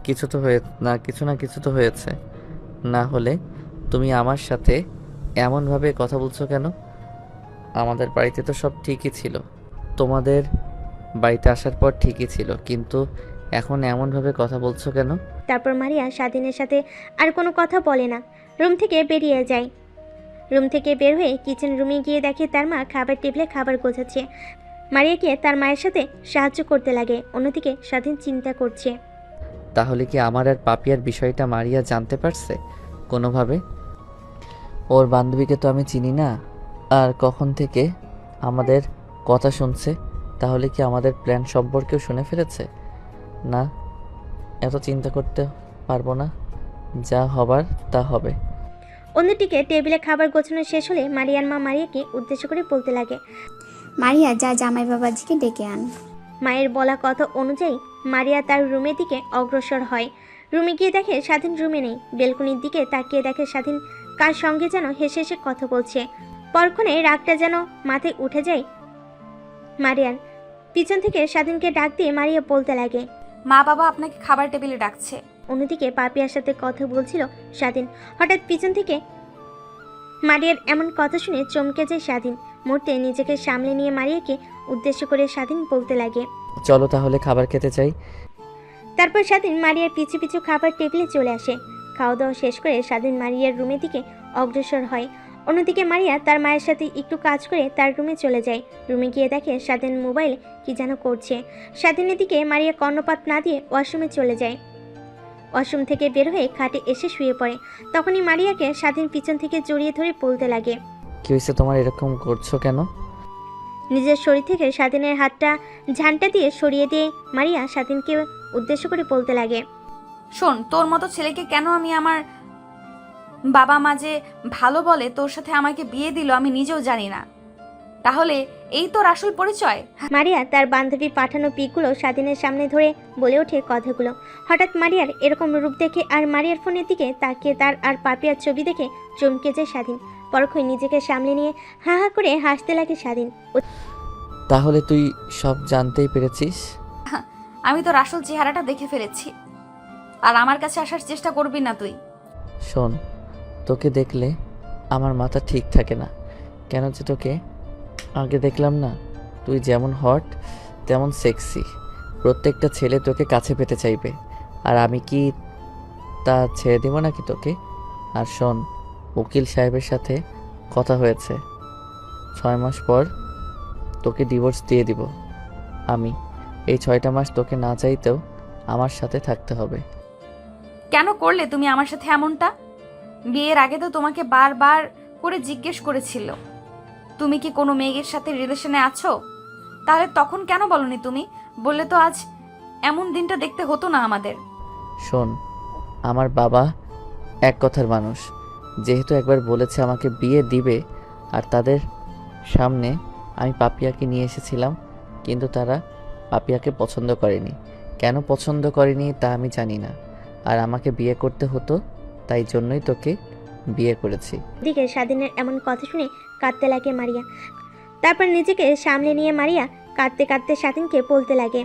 কিছু তো হয়েছে। না হলে তুমি আমার সাথে এমনভাবে কথা বলছো কেন? আমাদের বাড়িতে তো সব ঠিকই ছিল, তোমাদের বাড়িতে আসার পর ঠিকই ছিল, কিন্তু এখন এমনভাবে কথা বলছো কেন? তারপর মারিয়া স্বাধীনের সাথে আর কোনো কথা বলে না, রুম থেকে বেরিয়ে যায়। রুম থেকে বের হয়ে কিচেন রুমে গিয়ে দেখে তার মা খাবার টেবিলে খাবার গোছাচ্ছে। মারিয়াকে তার মায়ের সাথে সাহায্য করতে লাগে। অন্যদিকে স্বাধীন চিন্তা করছে। তাহলে কি আমার আর পাপিয়ার বিষয়টা মারিয়া জানতে পারছে কোনোভাবে? ওর বান্ধবীকে তো আমি চিনি না, আর কখন থেকে আমাদের কথা শুনছে? তাহলে কি আমাদের প্ল্যান সম্পর্কেও শুনে ফেলেছে? না, এত চিন্তা করতে পারবো না, যা হবার তা হবে। অন্যদিকে টেবিলে খাবার গোছানো শেষ হলে মারিয়ার মা মারিয়াকে উদ্দেশ্য করে বলতে লাগে। মারিয়া, যা জামাই বাবাজিকে ডেকে আন। মায়ের বলা কথা অনুযায়ী মারিয়া তার রুমের দিকে অগ্রসর হয়। রুমে গিয়ে দেখে স্বাধীন রুমে নেই। বেলকনির দিকে তাকিয়ে দেখে স্বাধীন কার সঙ্গে যেন হেসে হেসে কথা বলছে। পরক্ষণে রাগটা যেন মাথায় উঠে যায় মারিয়ার। পিছন থেকে স্বাধীনকে ডাক দিয়ে মারিয়া বলতে লাগে, মা বাবা আপনাকে খাবার টেবিলে ডাকছে। অন্যদিকে পাপিয়ার সাথে কথা বলছিল স্বাধীন। হঠাৎ পিছন থেকে মারিয়ার এমন কথা শুনে চমকে যায় স্বাধীন। মুহূর্তে নিজেকে সামলে নিয়ে মারিয়াকে উদ্দেশ্য করে স্বাধীন বলতে লাগে। চলো তাহলে খাবার খেতে চাই। তারপর স্বাধীন মারিয়ার পিছু পিছু খাবার টেবিলে চলে আসে। খাওয়া দাওয়া শেষ করে স্বাধীন মারিয়ার রুমের দিকে অগ্রসর হয়। অন্যদিকে মারিয়া তার মায়ের সাথে একটু কাজ করে তার রুমে চলে যায়। রুমে গিয়ে দেখে স্বাধীন মোবাইল কি যেন করছে। স্বাধীনের দিকে মারিয়া কর্ণপাত না দিয়ে ওয়াশরুমে চলে যায়। ওয়াশরুম থেকে বের হয়ে খাটে এসে শুয়ে পড়ে। তখনই মারিয়াকে স্বাধীন পিছন থেকে জড়িয়ে ধরে বলতে লাগে, কি হয়েছে তোমার, এরকম করছো কেন? নিজের শরীর থেকে স্বাধীনের হাতটা ঝান্টা দিয়ে সরিয়ে দিয়ে মারিয়া স্বাধীনকে উদ্দেশ্য করে বলতে লাগে, শোন, তোর মতো ছেলেকে কেন আমি আমার বাবা মা যে ভালো বলে তোর সাথে আমাকে বিয়ে দিল আমি নিজেও জানি না। তাহলে এই তোর আসল পরিচয়? মারিয়া তার বান্ধবীর পাঠানো পিকগুলো স্বাধীনের সামনে ধরে বলে ওঠে কথাগুলো। হঠাৎ মারিয়ার এরকম রূপ দেখে আর মারিয়ার ফোনের দিকে তাকিয়ে তার আর পাপিয়ার ছবি দেখে চমকে যায় স্বাধীন। পরক্ষণে নিজেকে সামলে নিয়ে হা হা করে হাসতে লাগে স্বাধীন। তাহলে তুই সব জানতেই পেরেছিস? আমি তোর আসল চেহারাটা দেখে ফেলেছি, আর আমার কাছে আসার চেষ্টা করবি না তুই। শোন, তোকে দেখলে আমার মাথা ঠিক থাকে না কেন যে তোকে আগে দেখলাম না। তুই যেমন হট তেমন সেক্সি, প্রত্যেকটা ছেলে তোকে কাছে পেতে চাইবে, আর আমি কি তা ছেড়ে দেবো নাকি তোকে? আর শোন, উকিল সাহেবের সাথে কথা হয়েছে, 6 মাস পর তোকে ডিভোর্স দিয়ে দিব আমি। এই 6টা মাস তোকে না চাইতেও আমার সাথে থাকতে হবে। কেন করলে তুমি আমার সাথে এমনটা? বিয়ের আগে তো তোমাকে বারবার করে জিজ্ঞেস করেছিল তুমি কি কোনো মেয়ের সাথে রিলেশনে আছো, তাহলে তখন কেন বলনি তুমি? বললে তো আজ এমন দিনটা দেখতে হতো না আমাদের। শোন, আমার বাবা এক কথার মানুষ, যেহেতু একবার বলেছে আমাকে বিয়ে দিবে, আর তাদের সামনে আমি পাপিয়াকে নিয়ে এসেছিলাম, কিন্তু তারা পাপিয়াকে পছন্দ করেনি। কেন পছন্দ করেনি তা আমি জানি না, আর আমাকে বিয়ে করতে হতো, তাই জন্যই তোকে বিয়ে করেছি। দিকে স্বাধীনের এমন কথা শুনে কাঁদতে লাগে মারিয়া। তারপর নিজেকে সামলে নিয়ে মারিয়া কাঁদতে কাঁদতে স্বাধীনকে বলতে লাগে,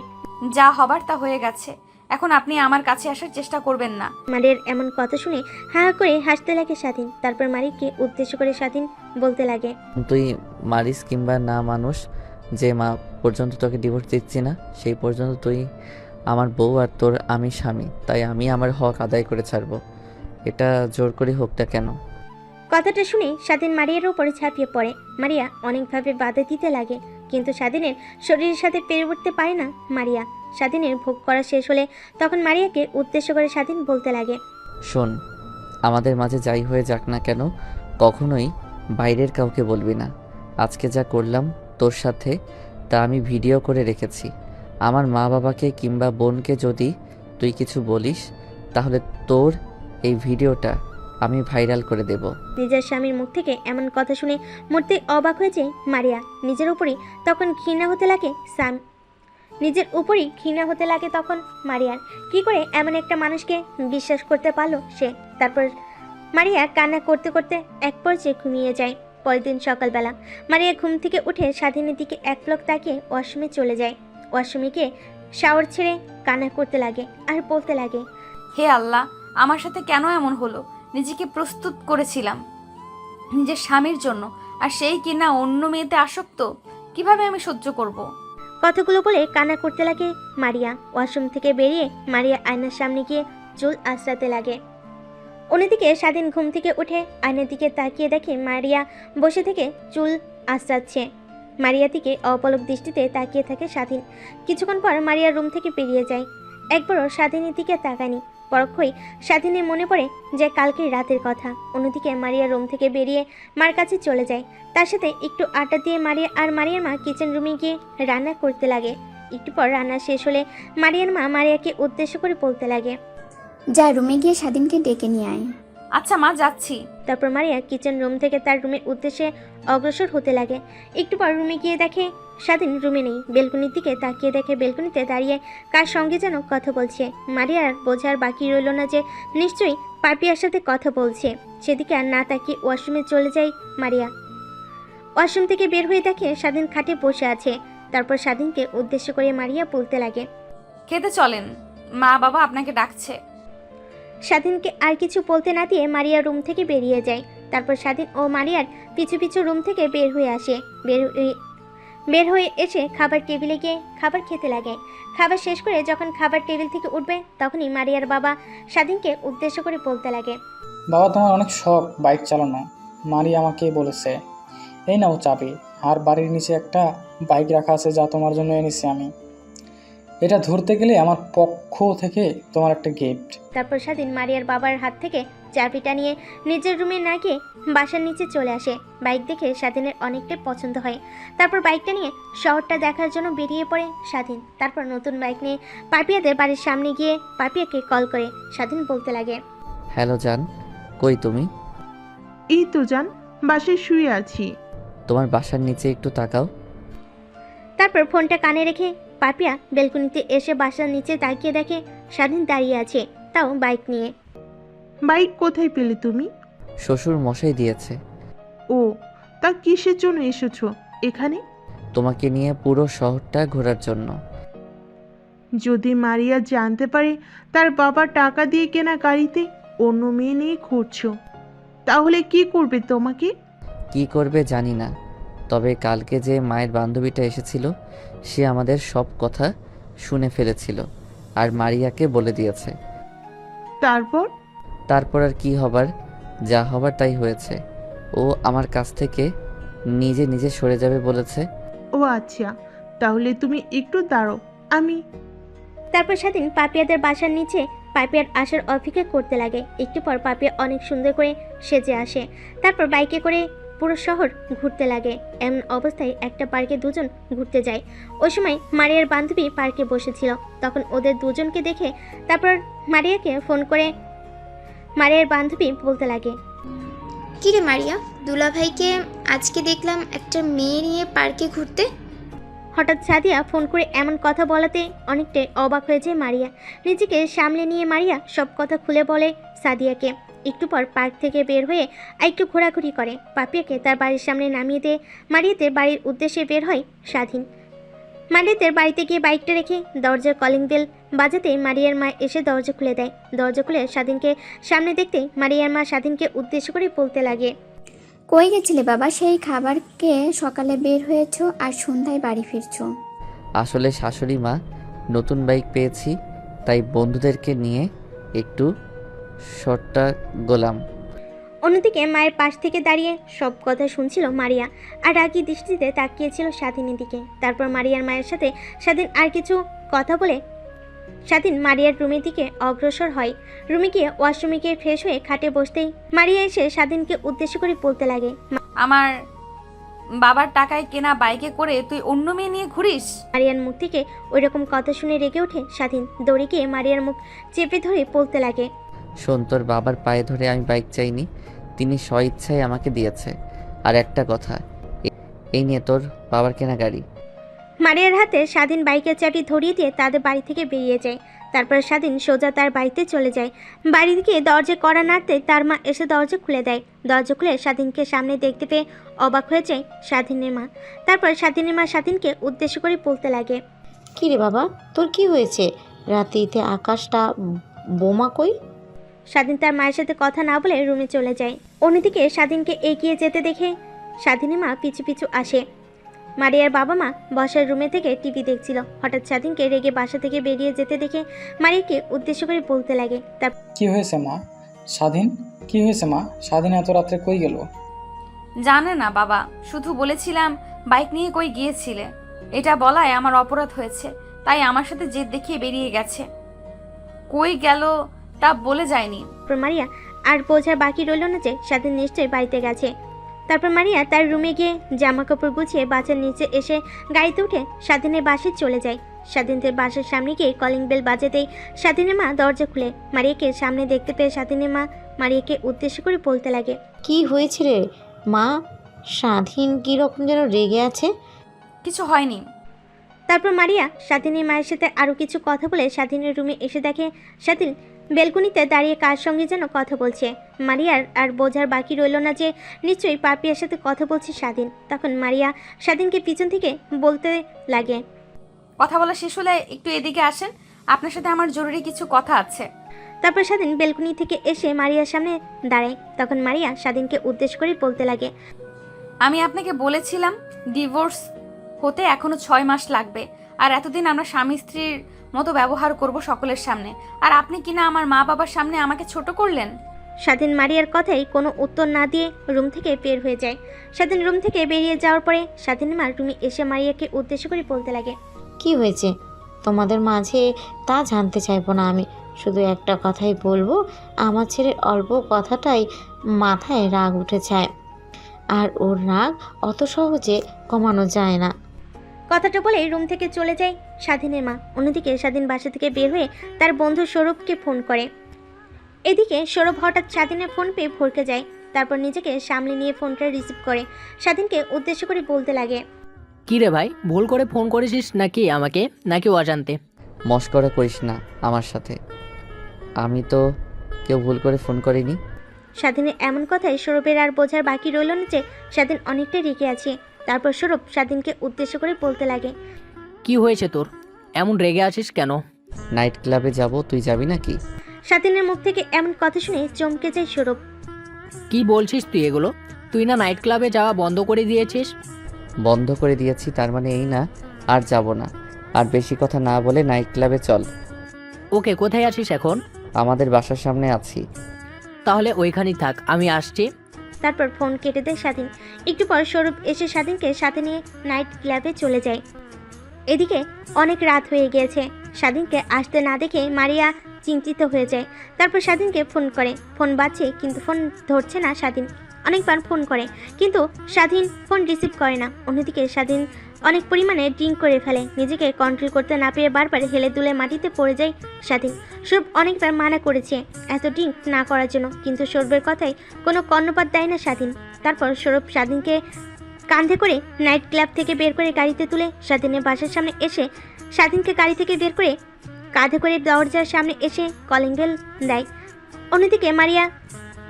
যা হবার তা হয়ে গেছে, এখন আপনি আমার কাছে আসার চেষ্টা করবেন না। মারিয়ার এমন কথা শুনে হা হা করে হাসতে লাগে স্বাধীন। তারপর মারিয়াকে উদ্দেশ্য করে স্বাধীন বলতে লাগে, তুই মারিস কিংবা না মানুষ, যে মা পর্যন্ত তোকে ডিভোর্স দিচ্ছি না সেই পর্যন্ত তুই আমার বউ, আর তোর আমি স্বামী, তাই আমি আমার হক আদায় করে ছাড়বো, এটা জোর করে হোক না কেন। কথাটা শুনে স্বাধীন মারিয়ার উপরে ঝাঁপিয়ে পড়ে। মারিয়া অনেকভাবে বাধা দিতে লাগে, কিন্তু স্বাধীনের শরীরের সাথে পেরে উঠতে পারে না মারিয়া। স্বাধীনের ভোগ করা শেষ হলে তখন মারিয়াকে উদ্দেশ্য করে স্বাধীন বলতে লাগে, শোন, আমাদের মাঝে যাই হয়ে যাক না কেন, কখনোই বাইরের কাউকে বলবি না। আজকে যা করলাম তোর সাথে তা আমি ভিডিও করে রেখেছি। আমার মা বাবাকে কিংবা বোনকে যদি তুই কিছু বলিস, তাহলে তোর এই ভিডিওটা আমি ভাইরাল করে দেব। নিজের স্বামীর মুখ থেকে এমন কথা শুনে মুহূর্তে অবাক হয়ে যায় মারিয়া। নিজের উপরই তখন ঘৃণা হতে লাগে তখন মারিয়ার। কি করে এমন একটা মানুষকে বিশ্বাস করতে পারলো সে? তারপর মারিয়া কান্না করতে করতে এক পর্যায়ে ঘুমিয়ে যায়। পরের দিন সকালবেলা মারিয়া ঘুম থেকে উঠে স্বাধীনের দিকে এক পলক তাকিয়ে ওয়াশরুমে চলে যায়। ওয়াশরুমে গিয়ে শাওয়ার ছেড়ে কান্না করতে লাগে আর বলতে লাগে, হে আল্লাহ, আমার সাথে কেন এমন হলো? নিজেকে প্রস্তুত করেছিলাম নিজের স্বামীর জন্য, আর সেই কিনা অন্য মেয়েতে আসক্ত। কিভাবে আমি সহ্য করব? কথাগুলো বলে কান্না করতে লাগে মারিয়া। ওয়াশরুম থেকে বেরিয়ে মারিয়া আয়নার সামনে গিয়ে চুল আঁচড়াতে লাগে। অন্যদিকে স্বাধীন ঘুম থেকে উঠে আয়নার দিকে তাকিয়ে দেখে মারিয়া বসে থেকে চুল আঁচড়াচ্ছে। মারিয়ার দিকে অপলক দৃষ্টিতে তাকিয়ে থাকে স্বাধীন। কিছুক্ষণ পর মারিয়া রুম থেকে বেরিয়ে যায়। একবারও স্বাধীনের দিকে তাকায়নি। পরক্ষই স্বাধীনের মনে পড়ে যে কালকের রাতের কথা। অন্যদিকে মারিয়া রুম থেকে বেরিয়ে মার কাছে চলে যায়। তার সাথে একটু আড্ডা দিয়ে মারিয়া আর মারিয়ার মা কিচেন রুমে গিয়ে রান্না করতে লাগে। একটু পর রান্না শেষ হলে মারিয়ার মা মারিয়াকে উদ্দেশ্য করে বলতে লাগে, যা রুমে গিয়ে স্বাধীনকে ডেকে নিয়ে আয়। আচ্ছা মা, যাচ্ছি। তারপর মারিয়া কিচেন রুম থেকে তার রুমের উদ্দেশ্যে অগ্রসর হতে লাগে। একটু পর রুমে গিয়ে দেখে স্বাধীন রুমে নেই। বেলকনির দিকে তাকিয়ে দেখে বেলকনিতে দাঁড়িয়ে কার সঙ্গে যেন কথা বলছে। মারিয়ার বোঝার বাকি রইল না যে নিশ্চয়ই পাপিয়ার সাথে কথা বলছে। সেদিকে আর না তাকিয়ে ওয়াশরুমে চলে যায় মারিয়া। ওয়াশরুম থেকে বের হয়ে দেখে স্বাধীন খাটে বসে আছে। তারপর স্বাধীনকে উদ্দেশ্য করে মারিয়া বলতে লাগে, খেতে চলেন, মা বাবা আপনাকে ডাকছে। স্বাধীনকে আর কিছু বলতে না দিয়ে মারিয়া রুম থেকে বেরিয়ে যায়। তারপর স্বাধীন ও মারিয়ার পিছু পিছু রুম থেকে বের হয়ে আসে। বের হয়ে এসে খাবার টেবিলে গিয়ে খাবার খেতে লাগে। খাবার শেষ করে যখন খাবার টেবিল থেকে উঠবে তখনই মারিয়ার বাবা স্বাধীনকে উদ্দেশ্য করে বলতে লাগে, বাবা, তোমার অনেক শখ বাইক চালানো। মারি আমাকে বলেছে। এই নাও চাবি, আর বাড়ির নিচে একটা বাইক রাখা আছে যা তোমার জন্য এনেছি আমি। এটা ধরতে গেলে আমার পক্ষ থেকে তোমার একটা গিফট। তারপর স্বাধীন মারিয়ার বাবার হাত থেকে চাবিটা নিয়ে নিজের রুমে না গিয়ে বাসার নিচে চলে আসে। বাইক দেখে স্বাধীনের অনেকটাই পছন্দ হয়। তারপর বাইকটা নিয়ে শহরটা দেখার জন্য বেরিয়ে পড়ে স্বাধীন। তারপর নতুন বাইক নিয়ে পাপিয়াদের বাড়ির সামনে গিয়ে পাপিয়াকে কল করে স্বাধীন বলতে লাগে, হ্যালো জান, কই তুমি? এই তো জান, বাসায় শুয়ে আছি। তোমার বাসার নিচে একটু তাকাও। তারপর ফোনটা কানে রেখে পাপিয়া বেলকনিতে এসে বাসার নিচে তাকিয়ে দেখে স্বাধীন দাঁড়িয়ে আছে, তাও বাইক নিয়ে। বাইক কোথায় পেলে তুমি? শ্বশুর মশাই দিয়েছে। ও, তা কিসের জন্য এসেছো এখানে? তোমাকে নিয়ে পুরো শহরটা ঘোরার জন্য। যদি মারিয়া জানতে পারে তার বাবা টাকা দিয়ে কেনা গাড়িতে অন্য মেয়ে নিয়ে ঘুরছো, তাহলে কি করবে তোমাকে? কি করবে জানি না, তবে কালকে যে মায়ের বান্ধবীটা এসেছিল সে আমাদের সব কথা শুনে ফেলেছিল আর মারিয়াকে বলে দিয়েছে। তারপর আর কি হবার, যা হবার তাই হয়েছে। ও আমার কাছ থেকে নিজে নিজে সরে যাবে বলেছে। ও আচ্ছা, তাহলে তুমি একটু দাঁড়ো, আমি। তারপর স্বাধীন পাপিয়াদের বাসার নিচে পাপিয়ার আসার অপেক্ষা করতে লাগে। একটু পর পাপিয়া অনেক সুন্দর করে সেজে আসে। তারপর বাইকে করে পুরো শহর ঘুরতে লাগে। এমন অবস্থায় একটা পার্কে দুজন ঘুরতে যায়। ওই সময় মারিয়ার বান্ধবী পার্কে বসেছিল। তখন ওদের দুজনকে দেখে তারপর মারিয়াকে ফোন করে মারিয়ার বান্ধবী বলতে লাগে, কিরে মারিয়া, দুলাভাইকে আজকে দেখলাম একটা মেয়ে নিয়ে পার্কে ঘুরতে। হঠাৎ সাদিয়া ফোন করে এমন কথা বলাতে অনেকটাই অবাক হয়ে যায় মারিয়া। নিজেকে সামলে নিয়ে মারিয়া সব কথা খুলে বলে সাদিয়াকে। একটু পর পার্ক থেকে বের হয়ে একটু ঘোরাঘুরি করে। পাপিয়াকে তার বাড়ির সামনে নামিয়ে দিয়ে মারিয়াদের বাড়ির উদ্দেশ্যে বের হয় স্বাধীন। মারিয়াদের বাড়িতে গিয়ে বাইকটা রেখে দরজার কলিং বেল বাজাতে মারিয়ার মা এসে দরজা খুলে দেয়। দরজা খুলে স্বাধীনকে সামনে দেখতে মারিয়ার মা স্বাধীনকে উদ্দেশ্য করে বলতে লাগে, কই গেছিলে বাবা? সেই খাবারকে সকালে বের হয়েছো আর সন্ধ্যায় বাড়ি ফিরছো। আসলে শাশুড়ি মা, নতুন বাইক পেয়েছি তাই বন্ধুদেরকে নিয়ে একটু শর্টটা গোলাম। অন্যদিকে মায়ের পাশ থেকে দাঁড়িয়ে সব কথা শুনছিল মারিয়া আর রাগী দৃষ্টিতে তাকিয়েছিল স্বাধীনের দিকে। তারপর মারিয়ার মায়ের সাথে স্বাধীন আর কিছু কথা বলে স্বাধীন মারিয়ার রুমের দিকে অগ্রসর হয়। রুমে গিয়ে ওয়াশরুমে গিয়ে ফ্রেশ হয়ে খাটে বসতেই মারিয়া এসে স্বাধীনকে উদ্দেশ্য করে বলতে লাগে, আমার বাবার টাকায় কেনা বাইকে করে তুই অন্য মেয়ে নিয়ে ঘুরিস? মারিয়ার মুখ থেকে ওই রকম কথা শুনে রেগে ওঠে স্বাধীন। দৌড়ে গিয়ে মারিয়ার মুখ চেপে ধরে বলতে লাগে, শোন, তোর বাবার পায়ে ধরে আমি বাইক চাইনি, তিনি স্বইচ্ছায় আমাকে দিয়েছে। আর একটা কথা, এই নিয়ে তোর বাবার কেনা গাড়ি। মারিয়ার হাতে স্বাধীন বাইকের চাবি ধরিয়ে দিয়ে তাদের বাড়ি থেকে বেরিয়ে যায়। তারপর স্বাধীন সোজা তার বাড়িতে চলে যায়। বাড়ি গিয়ে দরজা কড়া নাড়তে তার মা এসে দরজা খুলে দেয়। দরজা খুলে স্বাধীনকে সামনে দেখতে পেয়ে অবাক হয়ে যায় স্বাধীনের মা। তারপর স্বাধীনের মা স্বাধীনকে উদ্দেশ্য করে বলতে লাগে, কিরে বাবা, তোর কি হয়েছে? রাতেতে আকাশটা বোমা কই? স্বাধীন তার মায়ের সাথে কথা না বলে রুমে চলে যায়। অন্যদিকে স্বাধীনকে এগিয়ে যেতে দেখে স্বাধীনের মা পিছু পিছু আসে। মারিয়ার বাবা মা বসার রুমে থেকে টিভি দেখছিল। হঠাৎ স্বাধীনকে রেগে বাসা থেকে বেরিয়ে যেতে দেখে মারিয়াকে উদ্দেশ্য করে বলতে লাগে, কি হয়েছে মা? স্বাধীন, কি হয়েছে মা? স্বাধীন এত রাত্রে কই গেল? জানে না বাবা, শুধু বলেছিলাম বাইক নিয়ে কই গিয়েছিলে? এটা বলায় আমার অপরাধ হয়েছে, তাই আমার সাথে জেদ দেখিয়ে বেরিয়ে গেছে। কই গেল তা বলে যায়নি। তারপর মারিয়া আর বোঝার বাকি রইল না যে স্বাধীন নিশ্চয়ই বাড়িতে গেছে। তারপর মারিয়া তার রুমে গিয়ে জামা কাপড় গুছিয়ে বাসার নিচে এসে গাড়িতে উঠে স্বাধীনের বাসায় চলে যায়। স্বাধীনদের বাসার সামনে গিয়ে কলিং বেল বাজাতেই স্বাধীনের মা দরজা খুলে মারিয়াকে সামনে দেখতে পেয়ে স্বাধীনের মা মারিয়াকে উদ্দেশ্য করে বলতে লাগে, কি হয়েছে রে মা? স্বাধীন কীরকম যেন রেগে আছে। কিছু হয়নি। তারপর মারিয়া স্বাধীনের মায়ের সাথে আরও কিছু কথা বলে স্বাধীনের রুমে এসে দেখে স্বাধীন বেলকুনিতে দাঁড়িয়ে কার সঙ্গে যেন কথা বলছে। মারিয়ার আর বোঝার বাকি রইল না যে নিশ্চয়ই পাপিয়ার সাথে কথা বলছে স্বাধীন। তখন মারিয়া স্বাধীনকে পিছন থেকে বলতে লাগে, কথা বলা শেষ হলে একটু এদিকে আসেন, আপনার সাথে আমার জরুরি কিছু কথা আছে। তারপর স্বাধীন বেলকুনি থেকে এসে মারিয়ার সামনে দাঁড়ায়। তখন মারিয়া স্বাধীনকে উদ্দেশ্য করে বলতে লাগে, আমি আপনাকে বলেছিলাম ডিভোর্স হতে এখনো 6 মাস লাগবে, আর এতদিন আমরা স্বামী স্ত্রীর মতো ব্যবহার করব সকলের সামনে, আর আপনি কিনা আমার মা বাবার সামনে আমাকে ছোট করলেন। স্বাধীন মারিয়ার কথাই কোনো উত্তর না দিয়ে রুম থেকে বের হয়ে যায়। স্বাধীন রুম থেকে বেরিয়ে যাওয়ার পরে স্বাধীন মা রুমে এসে মারিয়াকে উদ্দেশ্য করে বলতে লাগে, কি হয়েছে তোমাদের মাঝে তা জানতে চাইবো না আমি, শুধু একটা কথাই বলবো, আমার ছেলের অল্প কথাটাই মাথায় রাগ উঠে যায়, আর ওর রাগ অত সহজে কমানো যায় না। কথাটা বলে রুম থেকে চলে যায় স্বাধীনের মা। অন্যদিকে স্বাধীন বাসা থেকে বের হয়ে তার বন্ধু সৌরভকে ফোন করে। এদিকে সৌরভ হঠাৎ স্বাধীনের ফোন পেয়ে ভরকে যায়। তারপর নিজেকে সামলে নিয়ে ফোনটা রিসিভ করে স্বাধীনকে উদ্দেশ্য করে বলতে লাগে, কি রে ভাই, ভুল করে ফোন করেছিস নাকি আমাকে, নাকি অজান্তে? মস্করা করিস না আমার সাথে, আমি তো কেউ ভুল করে ফোন করিনি। স্বাধীনের এমন কথায় সৌরভের আর বোঝার বাকি রইল না যে স্বাধীন অনেকটাই রেগে আছে। তারপর সৌরভ স্বাধীনকে উদ্দেশ্য করে বলতে লাগে, কি হয়েছে তোর, এমন রেগে আছিস কেন? নাইট ক্লাবে যাব, তুই যাবি নাকি? স্বাধীনের মুখ থেকে এমন কথা শুনে চমকে যায় সৌরভ। কি বলছিস তুই এগুলো? তুই না নাইট ক্লাবে যাওয়া বন্ধ করে দিয়েছিস? বন্ধ করে দিয়েছি তার মানে এই না আর যাব না। আর বেশি কথা না বলে নাইট ক্লাবে চল। ওকে, কোথায় আছিস এখন? আমাদের বাসার সামনে আছি। তাহলে ওইখানেই থাক, আমি আসছি। তারপর ফোন কেটে দেয় স্বাধীন। একটু পর সৌরভ এসে স্বাধীনকে সাথে নিয়ে নাইট ক্লাবে চলে যায়। এদিকে অনেক রাত হয়ে গিয়েছে। স্বাধীনকে আসতে না দেখে মারিয়া চিন্তিত হয়ে যায়। তারপর স্বাধীনকে ফোন করে, ফোন বাজছে কিন্তু ফোন ধরছে না স্বাধীন। অনেকবার ফোন করে কিন্তু স্বাধীন ফোন রিসিভ করে না। অন্যদিকে স্বাধীন অনেক পরিমাণে ড্রিঙ্ক করে ফেলে। নিজেকে কন্ট্রোল করতে না পেরে বারবার হেলে দুলে মাটিতে পড়ে যায় স্বাধীন। সৌরভ অনেকবার মানা করেছে এত ড্রিঙ্ক না করার জন্য, কিন্তু সৌরভের কথায় কোনো কর্ণপাত দেয় না স্বাধীন। তারপর সৌরভ স্বাধীনকে কাঁধে করে নাইট ক্লাব থেকে বের করে গাড়িতে তুলে স্বাধীনের বাসার সামনে এসে স্বাধীনকে গাড়ি থেকে বের করে কাঁধে করে দরজার সামনে এসে কলিং বেল দেয়। অন্যদিকে মারিয়া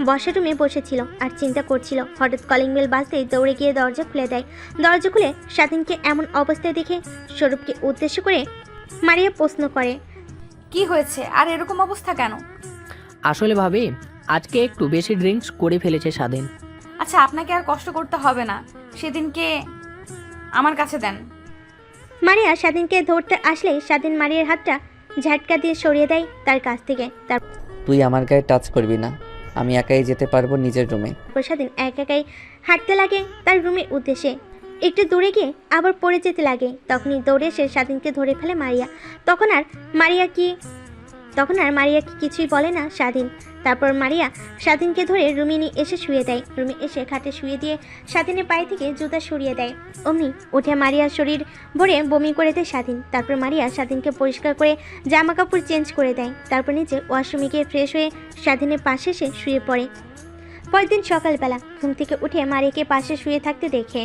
বসার রুমে বসেছিল আর চিন্তা করছিল। হঠাৎ কলিং বেল বাজতেই দৌড়ে গিয়ে দরজা খুলে দেয়। দরজা খুলে স্বাধীনকে এমন অবস্থায় দেখে সৌরভকে উদ্দেশ্য করে মারিয়া প্রশ্ন করে, কি হয়েছে আর এরকম অবস্থা কেন? আসলে ভাবি, আজকে একটু বেশি ড্রিঙ্কস করে ফেলেছে স্বাধীন। আচ্ছা, আপনাকে আর কষ্ট করতে হবে না, সেদিনকে আমার কাছে দেন। মারিয়া স্বাধীনকে ধরতে আসলে স্বাধীন মারিয়ার হাতটা ঝাটকা দিয়ে সরিয়ে দেয় তার কাছ থেকে। তুই আমার গায়ে টাচ করবি না, আমি একাই যেতে পারবো নিজের রুমে। তারপর স্বাধীন একাই হাঁটতে লাগে তার রুমের উদ্দেশ্যে। একটু দূরে গিয়ে আবার পড়ে যেতে লাগে। তখনই দৌড়ে এসে স্বাধীনকে ধরে ফেলে মারিয়া। তখন আর মারিয়া কি কিছুই বলে না স্বাধীন। তারপর মারিয়া স্বাধীনকে ধরে রুমে নিয়ে এসে শুয়ে দেয়। রুমে এসে খাটে শুয়ে দিয়ে স্বাধীনের পায়ে থেকে জুতা সরিয়ে দেয়। অমনি উঠে মারিয়ার শরীর ভরে বমি করে দেয় স্বাধীন। তারপর মারিয়া স্বাধীনকে পরিষ্কার করে জামা কাপড় চেঞ্জ করে দেয়। তারপর নিচে ওয়াশরুমে গিয়ে ফ্রেশ হয়ে স্বাধীনের পাশে এসে শুয়ে পড়ে। পরের দিন সকালবেলা ঘুম থেকে উঠে মারিয়াকে পাশে শুয়ে থাকতে দেখে।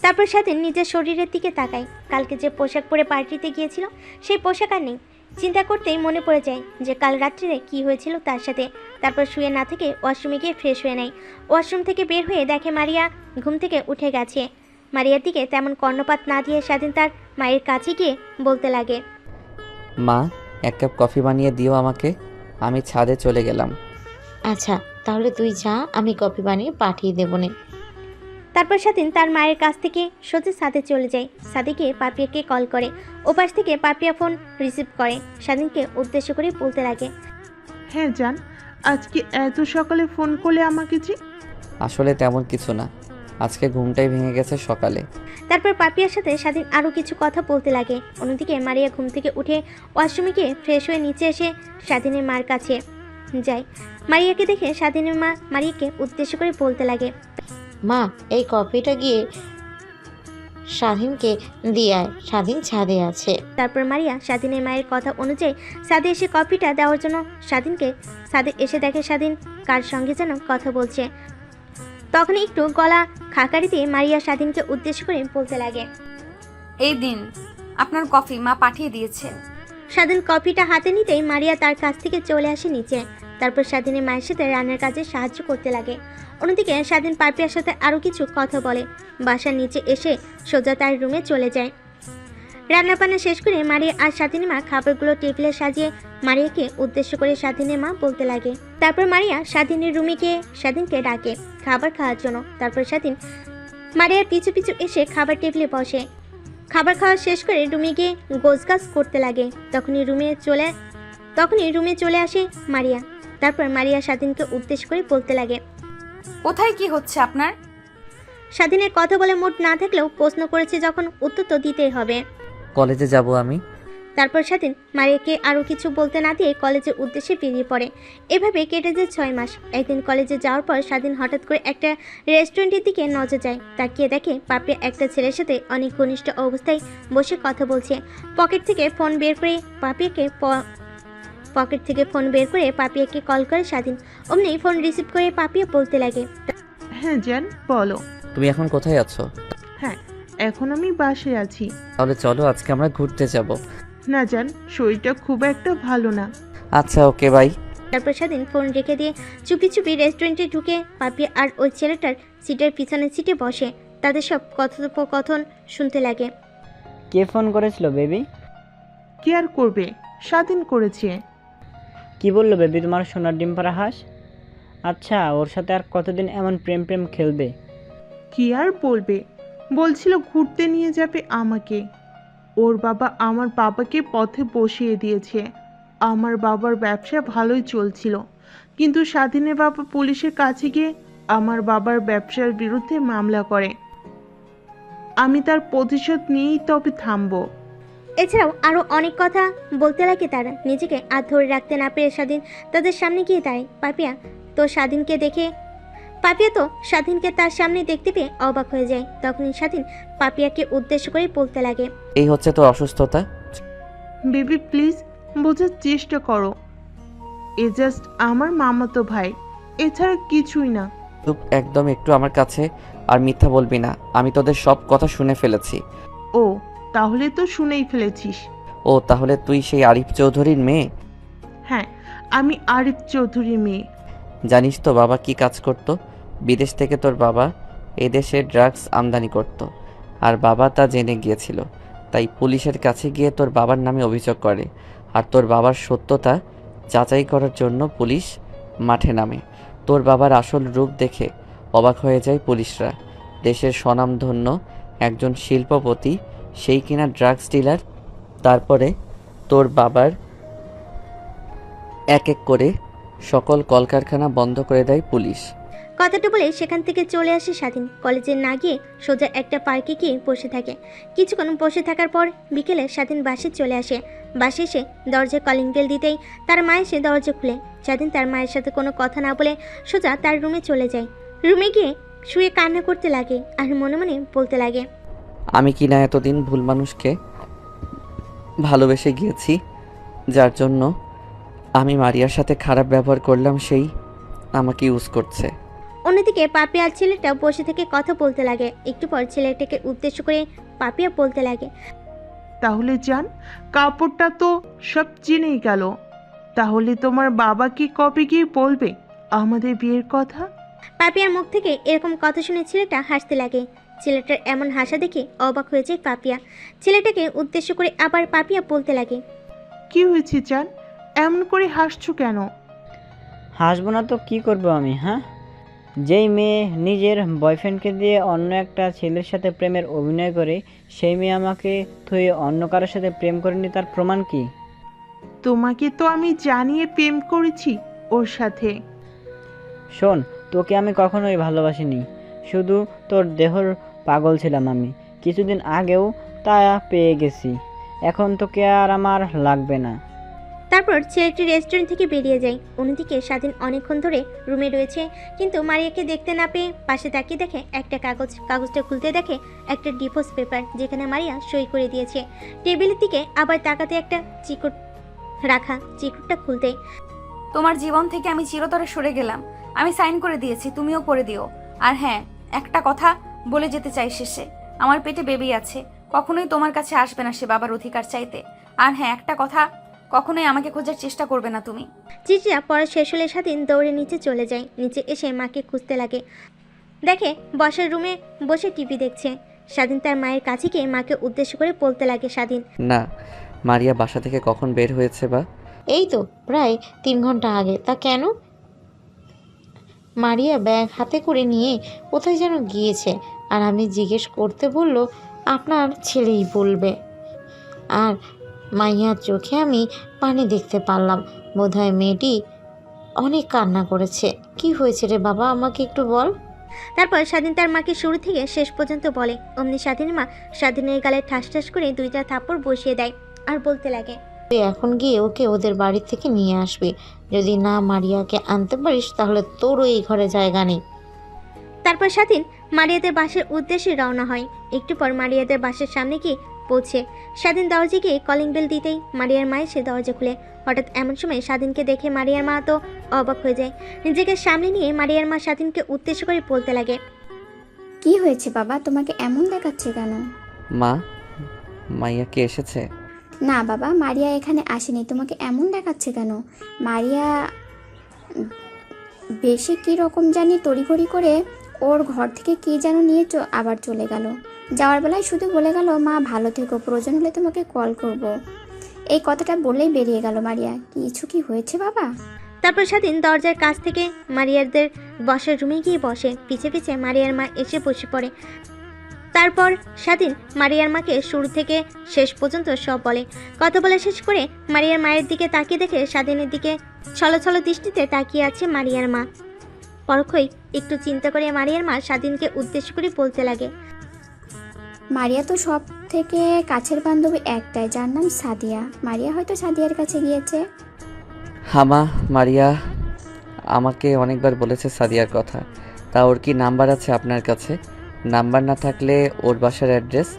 তারপর স্বাধীন নিজের শরীরের দিকে তাকায়। কালকে যে পোশাক পরে পার্টিতে গিয়েছিল সেই পোশাক আর নেই। চিন্তা করতেই মনে পড়ে যায় যে কাল রাত্রিরে কি হয়েছিল তার সাথে। তারপর শুয়ে না থেকে ওয়াশরুমে গিয়ে ফ্রেশ হয়ে নেয়। ওয়াশরুম থেকে বের হয়ে দেখে মারিয়া ঘুম থেকে উঠে গেছে। মারিয়ার দিকে তেমন কর্ণপাত না দিয়ে স্বাধীন তার মায়ের কাছে গিয়ে বলতে লাগে, মা, 1 কাপ কফি বানিয়ে দিও আমাকে, আমি ছাদে চলে গেলাম। আচ্ছা, তাহলে তুই যা, আমি কফি বানিয়ে পাঠিয়ে দেবো নে। তারপর স্বাধীন তার মায়ের কাছ থেকে সোজা ছাদে চলে যায়। ছাদে গিয়ে পাপিয়াকে কল করে। ওপাশ থেকে পাপিয়া ফোন রিসিভ করে স্বাধীনকে উদ্দেশ্য করে বলতে লাগে, হ্যাঁ জান, আজকে এত সকালে ফোন করলে আমাকে যে? আসলে তেমন কিছু না, আজকে ঘুমটাই ভেঙে গেছে সকালে। তারপর পাপিয়ার সাথে স্বাধীন আরও কিছু কথা বলতে লাগে। অন্যদিকে মারিয়া ঘুম থেকে উঠে ওয়াশরুমে গিয়ে ফ্রেশ হয়ে নিচে এসে স্বাধীনের মার কাছে যায়। মারিয়াকে দেখে স্বাধীনের মা মারিয়াকে উদ্দেশ্য করে বলতে লাগে, মা এই কফিটা গিয়ে স্বাধীনকে দিয়ে আয়, স্বাধীন ছাদে আছে। তারপর মারিয়া স্বাধীনের মায়ের কথা অনুযায়ী সাদে এসে কফিটা দেওয়ার জন্য সাদে এসে দেখে স্বাধীন কার সঙ্গে যেন কথা বলছে। তখন একটু গলা খাকারি দিয়ে মারিয়া স্বাধীনকে উদ্দেশ্য করে বলতে লাগে, এই দিন আপনার কফি মা পাঠিয়ে দিয়েছে। স্বাধীন কফিটা হাতে নিতেই মারিয়া তার কাছ থেকে চলে আসে নিচে। তারপর স্বাধীনের মায়ের সাথে রান্নার কাজে সাহায্য করতে লাগে। অন্যদিকে স্বাধীন পাপিয়ার সাথে আরও কিছু কথা বলে। বাসার নিচে এসে সোজা তার রুমে চলে যায়। রান্না বান্না শেষ করে মারিয়া আর স্বাধীনের মা খাবারগুলো টেবিলে সাজিয়ে মারিয়াকে উদ্দেশ্য করে স্বাধীনের মা বলতে লাগে। তারপর মারিয়া স্বাধীনের রুমে গিয়ে স্বাধীনকে ডাকে খাবার খাওয়ার জন্য। তারপর স্বাধীন মারিয়ার পিছু পিছু এসে খাবার টেবিলে বসে। খাবার খাওয়া শেষ করে রুমে গিয়ে গোছগাছ করতে লাগে। তখনই রুমে চলে আসে মারিয়া। তারপর মারিয়া স্বাধীনকে উদ্দেশ্য করে বলতে লাগে, কোথায় কি হচ্ছে আপনার? স্বাধীনের কথা বলে মুড না থাকলেও প্রশ্ন করেছে যখন উত্তর তো দিতেই হবে। কলেজে যাব আমি। তারপর স্বাধীন মারিয়াকে আরও কিছু বলতে না দিয়ে কলেজের উদ্দেশ্যে বেরিয়ে পড়ে। এভাবে কেটে যায় 6 মাস। একদিন কলেজে যাওয়ার পর স্বাধীন হঠাৎ করে একটা রেস্টুরেন্টের দিকে নজর যায়। তাকিয়ে দেখে পাপিয়া একটা ছেলের সাথে অনেক ঘনিষ্ঠ অবস্থায় বসে কথা বলছে। পকেট থেকে ফোন বের করে পাপিয়াকে কল করে স্বাধীন। অমনি ফোন রিসিভ করে পাপিয়া বলতে লাগে, হ্যাঁ জান বলো। তুমি এখন কোথায় আছো? হ্যাঁ এখন আমি বাসায় আছি। তাহলে চলো আজকে আমরা ঘুরতে যাব। না জান শরীরটা খুব একটা ভালো না। আচ্ছা ওকে বাই। তারপর স্বাধীন ফোন রেখে দিয়ে চুপি চুপি রেস্টুরেন্টে ঢুকে পাপিয়া আর ওই ছেলেটার সিটের পিছনের সিটে বসে তাদের সব কথোপকথন শুনতে লাগে। কে ফোন করেছিল বেবি? কি আর করবে, স্বাধীন করেছে। কি বললো বেবি তোমার সোনার ডিম পাড়া হাঁস? আচ্ছা ওর সাথে আর কতদিন এমন প্রেম প্রেম খেলবে? কি আর বলবে, বলছিল ঘুরতে নিয়ে যাবে আমাকে। ওর বাবা আমার বাবাকে পথে বসিয়ে দিয়েছে। আমার বাবার ব্যবসা ভালোই চলছিল, কিন্তু স্বাধীনের বাবা পুলিশের কাছে গিয়ে আমার বাবার ব্যবসার বিরুদ্ধে মামলা করে। আমি তার প্রতিশোধ নিয়েই তবে থামবো। এছাড়াও আরও অনেক কথা বলতে লাগে তারা। নিজেকে আর ধরে রাখতে না পেরে স্বাধীন তাদের সামনে গিয়ে দাঁড়ায়। পাপিয়া তো স্বাধীনকে তার সামনে দেখতে পেয়ে অবাক হয়ে যায়। তখনই স্বাধীন পাপিয়াকে উদ্দেশ্য করে বলতে লাগে, এই হচ্ছে তোর অসুস্থতা। বেবি প্লিজ বোঝার চেষ্টা করো, এ জাস্ট আমার মামাতো ভাই, এছাড়া কিছুই না। চুপ একদম, একটু আমার কাছে আর মিথ্যা বলবি না। আমি তোদের সব কথা শুনে ফেলেছি। ও তাহলে তো শুনেই ফেলেছিস। ও তাহলে তুই সেই আরিফ চৌধুরীর মেয়ে? হ্যাঁ আমি আরিফ চৌধুরীর মেয়ে। জানিস তো বাবা কি কাজ করত? বিদেশ থেকে তোর বাবা এদেশে ড্রাগস আমদানি করত, আর বাবা তা জেনে গিয়েছিল। তাই পুলিশের কাছে গিয়ে তোর বাবার নামে অভিযোগ করে, আর তোর বাবার সত্যতা যাচাই করার জন্য পুলিশ মাঠে নামে। তোর বাবার আসল রূপ দেখে অবাক হয়ে যায় পুলিশরা। দেশের স্বনামধন্য একজন শিল্পপতি, সেই কিনা ড্রাগস ডিলার। তারপরে তোর বাবার এক এক করে সকল কলকারখানা বন্ধ করে দেয় পুলিশ। কথাটা বলে সেখান থেকে চলে আসে স্বাধীন। কলেজে না গিয়ে সোজা একটা পার্কে গিয়ে বসে থাকে। কিছুক্ষণ বসে থাকার পর বিকেলে স্বাধীন বাসে চলে আসে। বাসে এসে দরজায় কলিং বেল দিতেই তার মা এসে দরজা খুলে। স্বাধীন তার মায়ের সাথে কোনো কথা না বলে সোজা তার রুমে চলে যায়। রুমে গিয়ে শুয়ে কান্না করতে লাগে আর মনে মনে বলতে লাগে, আমি কি না এতদিন ভুল মানুষকে ভালোবেসে গিয়েছি, যার জন্য আমি মারিয়ার সাথে খারাপ ব্যবহার করলাম, সেই আমাকে ইউজ করছে। অন্যদিকে পাপিয়া আর ছেলেটা বসে থেকে কথা বলতে লাগে। একটু পর ছেলেটাকে উদ্দেশ্য করে পাপিয়া বলতে লাগে, তাহলে জান কাপড়টা তো সব চিনেই গেল, তাহলে তোমার বাবা কি কবে গিয়ে বলবে আমাদের বিয়ের কথা? পাপিয়ার মুখ থেকে এরকম কথা শুনে ছেলেটা হাসতে লাগে। ছেলেটার এমন হাসা দেখে অবাক হয়ে যায় পাপিয়া। ছেলেটাকে উদ্দেশ্য করে আবার পাপিয়া বলতে লাগে, কি হয়েছে জান, এমন করে হাসছো কেন? হাসবো না তো কি করবো আমি? হ্যাঁ, যেই মেয়ে নিজের বয়ফ্রেন্ডকে দিয়ে অন্য একটা ছেলের সাথে প্রেমের অভিনয় করে, সেই মেয়ে আমাকে থুয়ে অন্য কারোর সাথে প্রেম করেনি, তার প্রমাণ কি? তোমাকে তো আমি জানিয়ে প্রেম করেছি ওর সাথে। শোন, তোকে আমি কখনোই ভালোবাসিনি। শুধু তোর দেহর পাগল ছিলাম আমি। কিছুদিন আগেও তা পেয়ে গেছি। এখন তোকে আর আমার লাগবে না। তারপর ছেলেটি রেস্টুরেন্ট থেকে বেরিয়ে যায়। অন্যদিকে স্বাধীন অনেকক্ষণ ধরে রুমে রয়েছে, কিন্তু মারিয়াকে দেখতে না পেয়ে পাশে তাকিয়ে দেখে একটা কাগজটা খুলতে দেখে একটা ডিভোর্স পেপার, যেখানে মারিয়া সই করে দিয়েছে। টেবিলের দিকে আবার তাকাতে একটা চিকুট রাখা, চিকুটটা খুলতে তোমার জীবন থেকে আমি চিরতরে সরে গেলাম। আমি সাইন করে দিয়েছি, তুমিও করে দিও। আর হ্যাঁ, একটা কথা বলে যেতে চাই শেষে, আমার পেটে বেবি আছে, কখনোই তোমার কাছে আসবে না সে বাবার অধিকার চাইতে। আর হ্যাঁ, একটা কথা, কখনোই আমাকে খোঁজার চেষ্টা করবে না তুমি। চিঠিটা পড়া শেষ হলে স্বাধীন দৌড়ে নিচে চলে যায়। নিচে এসে মাকে খুঁজতে লাগে, দেখে বসার রুমে বসে টিভি দেখছে। স্বাধীন তার মায়ের কাছে গিয়ে মাকে উদ্দেশ্য করে বলতে লাগে, স্বাধীন না, মারিয়া বাসা থেকে কখন বের হয়েছে বা? এই তো প্রায় 3 ঘন্টা আগে। তা কেন? মারিয়া ব্যাগ হাতে করে নিয়ে কোথায় যেন গিয়েছে, আর আমি জিজ্ঞেস করতে বলল আপনার ছেলেই বলবে। আর মাইয়ার চোখে আমি পানি দেখতে পারলাম। বোধহয় মেয়েটি অনেক কান্না করেছে। কি হয়েছে রে বাবা, আমাকে একটু বল। তারপর স্বাধীন তার মাকে শুরু থেকে শেষ পর্যন্ত বলে। অমনি স্বাধীনের মা স্বাধীনের গালে ঠাস ঠাস করে 2টা থাপ্পড় বসিয়ে দেয় আর বলতে লাগে, তুই এখন গিয়ে ওকে ওদের বাড়ি থেকে নিয়ে আসবি। যদি না মারিয়াকে আনতে পারিস তাহলে তোরও এই ঘরে জায়গা নেই। তারপর স্বাধীন মারিয়াদের বাসার উদ্দেশ্যে রওনা হয়। একটু পর মারিয়াদের বাসার সামনে গিয়ে পৌঁছে স্বাধীন দরজা গিয়ে কলিং বেল দিতেই মারিয়ার মা এসে দরজা খুলে। হঠাৎ এমন সময় স্বাধীনকে দেখে মারিয়ার মা তো অবাক হয়ে যায়। নিজেকে সামনে নিয়ে মারিয়ার মা স্বাধীনকে উদ্দেশ্য করে বলতে লাগে, কি হয়েছে বাবা, তোমাকে এমন দেখাচ্ছে কেন? মা, মাইয়া কি এসেছে? না বাবা, মারিয়া এখানে আসেনি। তোমাকে এমন দেখাচ্ছে কেন? মারিয়া বেশি কী রকম জানি তড়িঘড়ি করে ওর ঘর থেকে কী যেন নিয়ে আবার চলে গেল। যাওয়ার বেলায় শুধু বলে গেল, মা ভালো থেকো, প্রয়োজন হলে তোমাকে কল করব। এই কথাটা বলেই বেরিয়ে গেল মারিয়া। কিছু কি হয়েছে বাবা? তারপর স্বাধীন দরজার কাছ থেকে মারিয়াদের বসার রুমে গিয়ে বসে। পিছে পিছে মারিয়ার মা এসে বসে পড়ে। তারপর স্বাধীন মারিয়ার মাকে শুরু থেকে শেষ পর্যন্ত সব বলে। কথা বলে শেষ করে মারিয়ার মায়ের দিকে তাকিয়ে দেখে স্বাধীনের দিকে ছলছল দৃষ্টিতে তাকিয়ে আছে মারিয়ার মা। পরক্ষই একটু চিন্তা করে মারিয়ার মা স্বাধীনকে উদ্দেশ্য করে বলতে লাগে, মারিয়া তো সব থেকে কাছের বান্ধবী একটাই, যার নাম সাদিয়া। মারিয়া হয়তো সাদিয়ার কাছে গিয়েছে। হামা, মারিয়া আমাকে অনেকবার বলেছে সাদিয়ার কথা। তা ওর কি নাম্বার আছে আপনার কাছে? নাম্বার না থাকলে ওর বাসার অ্যাড্রেস?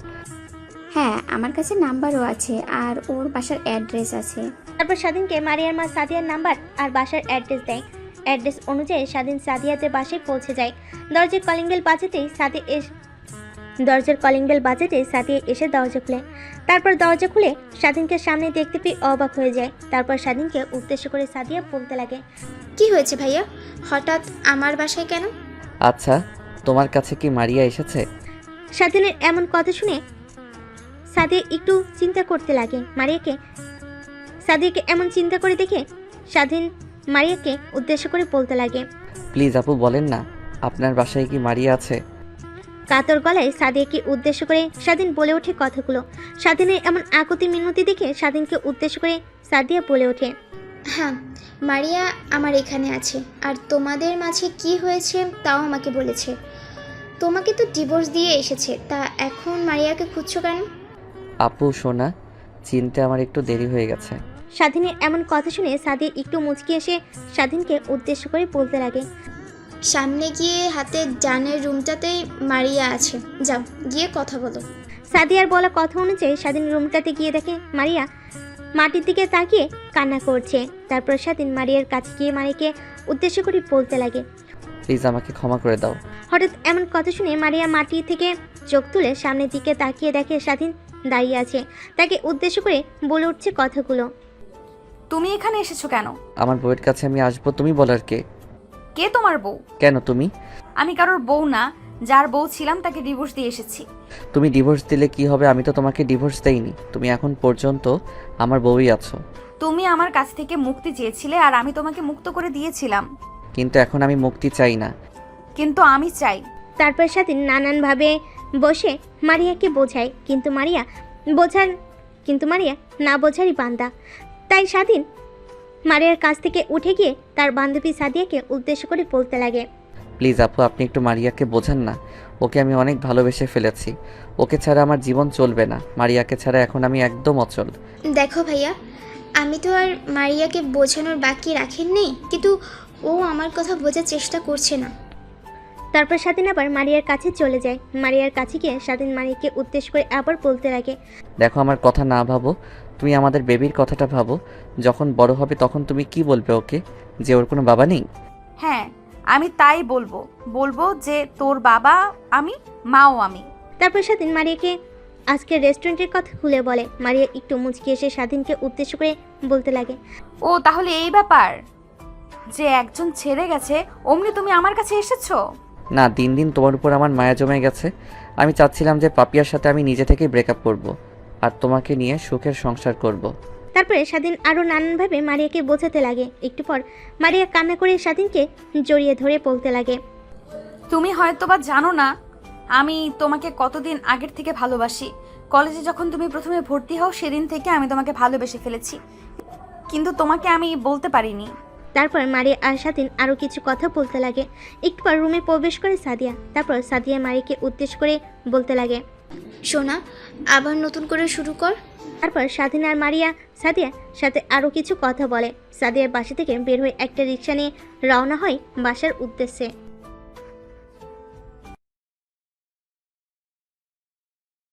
হ্যাঁ, আমার কাছে নাম্বারও আছে আর ওর বাসার অ্যাড্রেস আছে। তারপর স্বাধীনকে মারিয়ার মা সাদিয়ার নাম্বার আর বাসার অ্যাড্রেস দেয়। অ্যাড্রেস অনুযায়ী স্বাধীন সাদিয়াদের বাসায় পৌঁছে যায়। দরজার কলিং বেল বাজাতেই সাদিয়া এসে দরজা খুলে। তারপর দরজা খুলে স্বাধীনকে সামনে দেখতে পেয়ে অবাক হয়ে যায়। তারপর স্বাধীনকে উদ্দেশ্য করে সাদিয়া বলতে লাগে, কি হয়েছে ভাইয়া, হঠাৎ আমার বাসায় কেন? আচ্ছা, তোমার কাছে কি মারিয়া এসেছে? স্বাধীনের এমন কথা শুনে সাদিয়া একটু চিন্তা করতে লাগে। সাদিয়াকে এমন চিন্তা করে দেখে স্বাধীন মারিয়াকে উদ্দেশ্য করে বলতে লাগে, প্লিজ আপু বলেন না, আপনার বাসায় কি মারিয়া আছে? কাতর গলায় সাদিয়াকে উদ্দেশ্য করে স্বাধীন বলে ওঠে কথাগুলো। স্বাধীনের এমন আকুতি মিনতি দেখে স্বাধীনকে উদ্দেশ্য করে সাদিয়া বলে ওঠে, হ্যাঁ, মারিয়া আমার এখানে আছে। আর তোমাদের মাঝে কি হয়েছে তাও আমাকে বলেছে। তোমাকে তো ডিভোর্স দিয়ে এসেছে, তা এখন মারিয়াকে খুঁজছো কেন? আপু সোনা, চিনতে আমার একটু দেরি হয়ে গেছে। স্বাধীনের এমন কথা শুনে সাদিয়া একটু মুচকি এসে স্বাধীনকে উদ্দেশ্য করে বলতে লাগে, সামনে গিয়ে হাতে ডানের রুমটাতেই মারিয়া আছে, যাও গিয়ে কথা বলো। সাদিয়ার বলা কথা অনুযায়ী স্বাধীন রুমটাতে গিয়ে দেখে মারিয়া মাটির দিকে তাকিয়ে কান্না করছে। তারপর স্বাধীন মারিয়ার কাছে গিয়ে মারিয়াকে উদ্দেশ্য করে বলতে লাগে, প্লিজ আমাকে ক্ষমা করে দাও। হঠাৎ এমন কথা শুনে মারিয়া মাটি থেকে চোখ তুলে সামনের দিকে তাকিয়ে দেখে স্বাধীন দাঁড়িয়ে আছে। তাকে উদ্দেশ্য করে বলে উঠছে কথাগুলো, তুমি এখানে এসেছো কেন? আমার বউয়ের কাছে আমি আসবো, তুমি বলার কে? কে তোমার বউ? কেন তুমি? আমি কারোর বউ না, যার বউ ছিলাম তাকে ডিভোর্স দিয়ে এসেছি। তুমি ডিভোর্স দিলে কি হবে? আমি তো তোমাকে ডিভোর্স দেইনি, তুমি এখন পর্যন্ত আমার বউই আছো। তুমি আমার কাছ থেকে মুক্তি চেয়েছিলে আর আমি তোমাকে মুক্ত করে দিয়েছিলাম। কিন্তু এখন আমি মুক্তি চাই না। কিন্তু আমি চাই। তারপর স্বাধীন নানানভাবে বসে মারিয়াকে বোঝায়, কিন্তু মারিয়া না বোঝারই বান্দা। তাই স্বাধীন মারিয়ার কাছ থেকে উঠে গিয়ে তার বান্ধবী সাদিয়াকে উদ্দেশ্য করে বলতে লাগে, প্লিজ আপু, আপনি একটু মারিয়াকে বোঝান না। ওকে আমি অনেক ভালোবেসে ফেলেছি। ওকে ছাড়া আমার জীবন চলবে না। মারিয়াকে ছাড়া এখন আমি একদম অচল। দেখো ভাইয়া, আমি তো আর মারিয়াকে বোঝানোর বাকি রাখেননি, কিন্তু ও আমার কথা বোঝার চেষ্টা করছে না। তারপর স্বাধীন আবার মারিয়ার কাছে চলে যায়। মারিয়ার কাছে গিয়ে স্বাধীন মারিয়াকে উদ্দেশ্য করে আবার বলতে লাগে, দেখো, আমার কথা না ভাবো, তুমি আমাদের বেবির কথাটা ভাবো। যখন বড় হবে তখন তুমি কি বলবে ওকে, যে ওর কোনো বাবা নেই? হ্যাঁ, আমি তাই বলবো। বলবো যে তোর বাবা আমি, মাও আমি। তারপর স্বাধীন মারিয়াকে আজকের রেস্টুরেন্টের কথা খুলে বলে। মারিয়া একটু মুচকি এসে স্বাধীনকে উদ্দেশ্য করে বলতে লাগে, ও তাহলে এই ব্যাপার, যে একজন ছেড়ে গেছে অমনি তুমি আমার কাছে এসেছো? না, দিন দিন তোমার উপর আমার মায়া জমে গেছে। আমি চাচ্ছিলাম যে পাপিয়ার সাথে আমি নিজে থেকেই ব্রেকআপ করব আর তোমাকে নিয়ে সুখের সংসার করব। তারপরে স্বাধীন আরও নানানভাবে মারিয়াকে বোঝাতে লাগে। একটু পর মারিয়া কান্না করে স্বাধীনকে জড়িয়ে ধরে বলতে লাগে, তুমি হয়তোবা জানো না আমি তোমাকে কতদিন আগের থেকে ভালোবাসি। কলেজে যখন তুমি প্রথমে ভর্তি হও সেদিন থেকে আমি তোমাকে ভালোবেসে ফেলেছি, কিন্তু তোমাকে আমি বলতে পারিনি। তারপর মারিয়া আর স্বাধীন আরও কিছু কথা বলতে লাগে। একটু পর রুমে প্রবেশ করে সাদিয়া। তারপর সাদিয়া মারিয়াকে উদ্দেশ্য করে বলতে লাগে, সোনা, আবার নতুন করে শুরু কর। তারপর স্বাধীন আর মারিয়া সাদিয়ার সাথে আরও কিছু কথা বলে। সাদিয়ার বাসা থেকে বের হয়ে একটা রিক্সা নিয়ে রওনা হয় বাসার উদ্দেশ্যে।